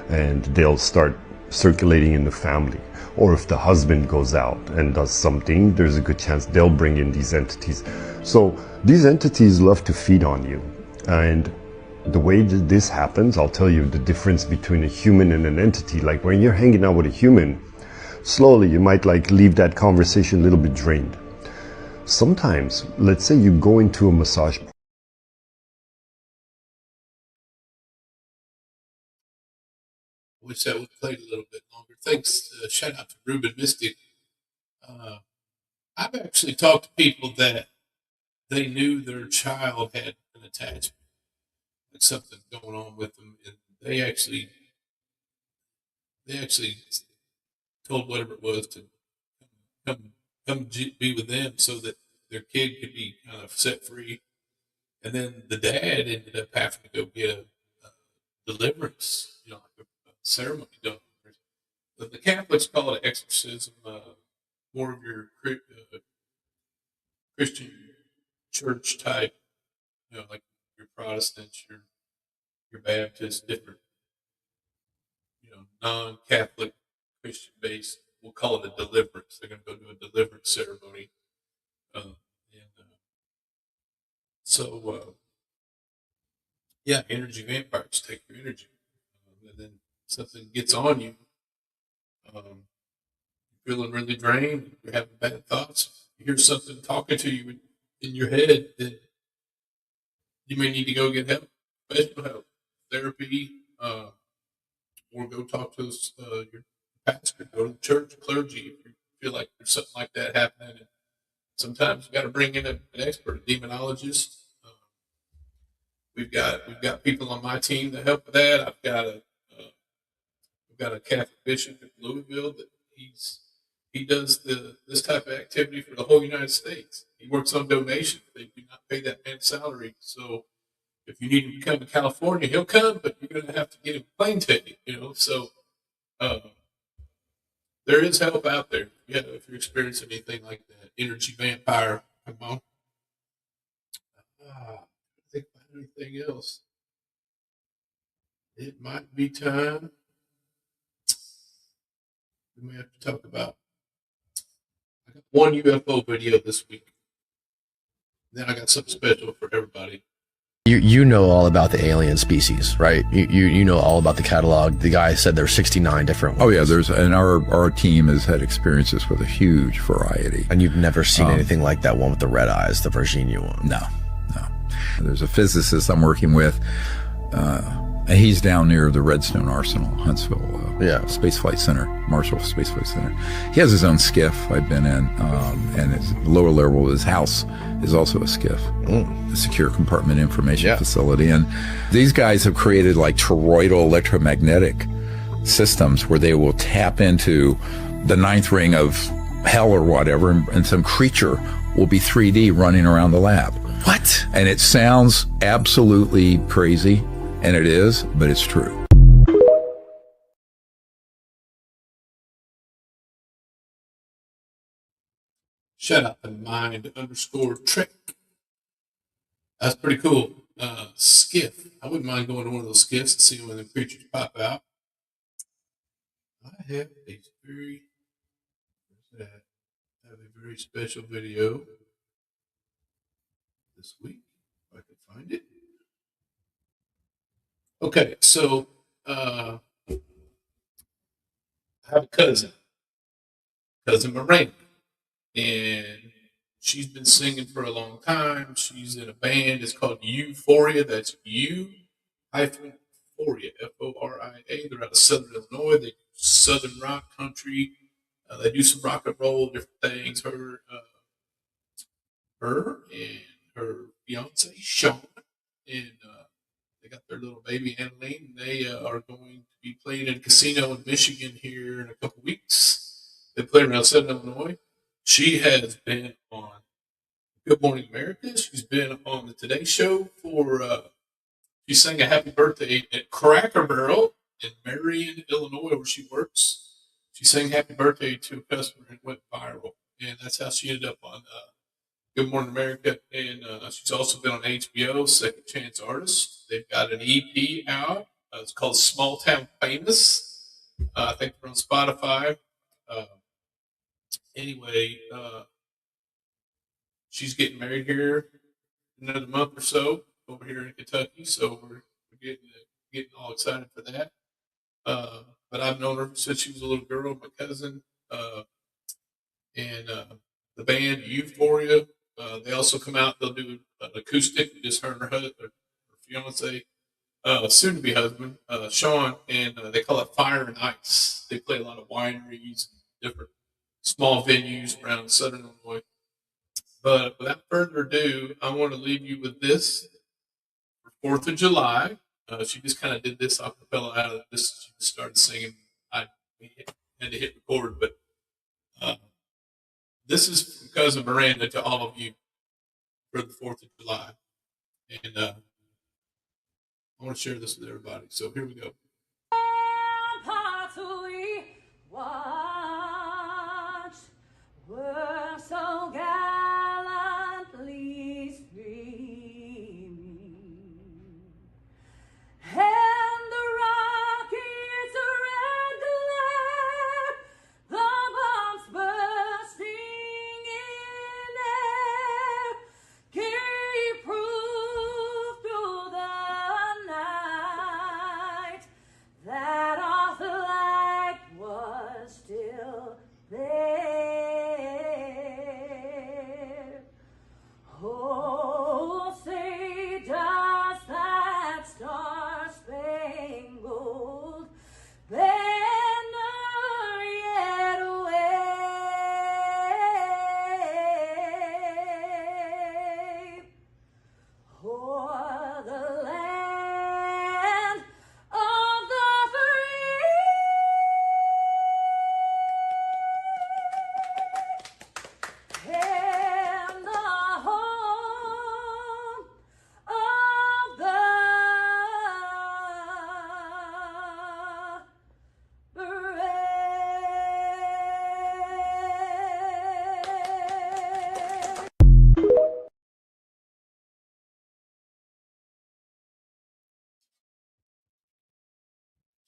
and they'll start circulating in the family. Or if the husband goes out and does something, there's a good chance they'll bring in these entities. So these entities love to feed on you. And the way that this happens, I'll tell you the difference between a human and an entity. Like when you're hanging out with a human, slowly you might like leave that conversation a little bit drained. Sometimes, let's say you go into a massage. Wish that would played a little bit longer. Thanks. Shout out to Ruben Mystic. I've actually talked to people that they knew their child had an attachment, like something going on with them, and they actually told whatever it was to come be with them so that their kid could be kind of set free. And then the dad ended up having to go get a deliverance, like a ceremony done. The Catholics call it exorcism. More of your Christian church type, like your Protestants, your Baptists, different, non-Catholic Christian based. We'll call it a deliverance. They're going to go do a deliverance ceremony. Energy vampires take your energy. And then something gets on you. You're feeling really drained. You're having bad thoughts. You hear something talking to you in your head, then you may need to go get help, professional help, therapy, or go talk to your pastor, go to the church, clergy, if you feel like there's something like that happening. And sometimes you got to bring in an expert, a demonologist. We've got people on my team that help with that. We've got a Catholic bishop in Louisville that he does this type of activity for the whole United States. He works on donations. They do not pay that man salary. So if you need him to come to California, he'll come, but you're going to have to get him a plane ticket, So there is help out there. Yeah, if you're experiencing anything like that, energy vampire, come on. Think about anything else. It might be time. We may have to talk about. I got one UFO video this week. Then I got something special for everybody. You know all about the alien species, right? You know all about the catalog. The guy said there's 69 different ones. Oh yeah, and our team has had experiences with a huge variety. And you've never seen anything like that one with the red eyes, the Virginia one? No. There's a physicist I'm working with. And he's down near the Redstone Arsenal, Huntsville, Space Flight Center, Marshall Space Flight Center. He has his own skiff I've been in, and his lower level of his house is also a skiff, a secure compartment information facility. And these guys have created like toroidal electromagnetic systems where they will tap into the ninth ring of hell or whatever, and some creature will be 3D running around the lab. What? And it sounds absolutely crazy. And it is, but it's true. Shout out to mind_trick. That's pretty cool. Skiff. I wouldn't mind going to one of those skiffs and seeing when the creatures pop out. I have a very special video this week, if I can find it. Okay, so I have a cousin Miranda, and she's been singing for a long time. She's in a band. It's called Euphoria. That's U-Foria, F-O-R-I-A. They're out of Southern Illinois. They do Southern rock, country. They do some rock and roll, different things. Her and her fiance Sean, and they got their little baby Annalene. They are going to be playing in a casino in Michigan here in a couple weeks. They play around Southern Illinois. She has been on Good Morning America. She's been on the Today Show she sang a happy birthday at Cracker Barrel in Marion, Illinois, where she works. She sang happy birthday to a customer and went viral. And that's how she ended up on Good Morning America, and she's also been on HBO, Second Chance Artist. They've got an EP out. It's called Small Town Famous. I think they're on Spotify. She's getting married here in another month or so over here in Kentucky, so we're getting all excited for that. But I've known her since she was a little girl, my cousin, and the band Euphoria. They also come out. They'll do an acoustic, just her and her fiance, soon to be husband, Sean, and they call it Fire and Ice. They play a lot of wineries, different small venues around Southern Illinois. But without further ado, I want to leave you with this for 4th of July. She just kind of did this a cappella out of this. She just started singing. I had to hit record, but this is from Cousin Miranda to all of you for the 4th of July. And I want to share this with everybody. So here we go. Were so gallantly streaming, and the rocket's red glare, the bombs bursting in air, gave proof through the night that our flag was still there. Oh, say does that star-spangled banner yet wave o'er the land of the free and the home of the brave.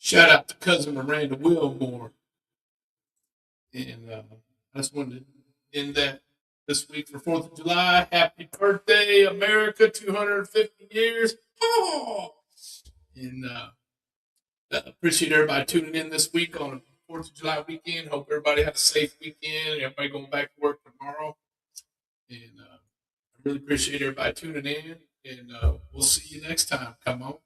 Shout out to Cousin Miranda Wilmore. And I just wanted to end that this week for 4th of July. Happy birthday, America, 250 years. Oh! And appreciate everybody tuning in this week on the 4th of July weekend. Hope everybody has a safe weekend. Everybody going back to work tomorrow. And I really appreciate everybody tuning in. And we'll see you next time. Come on.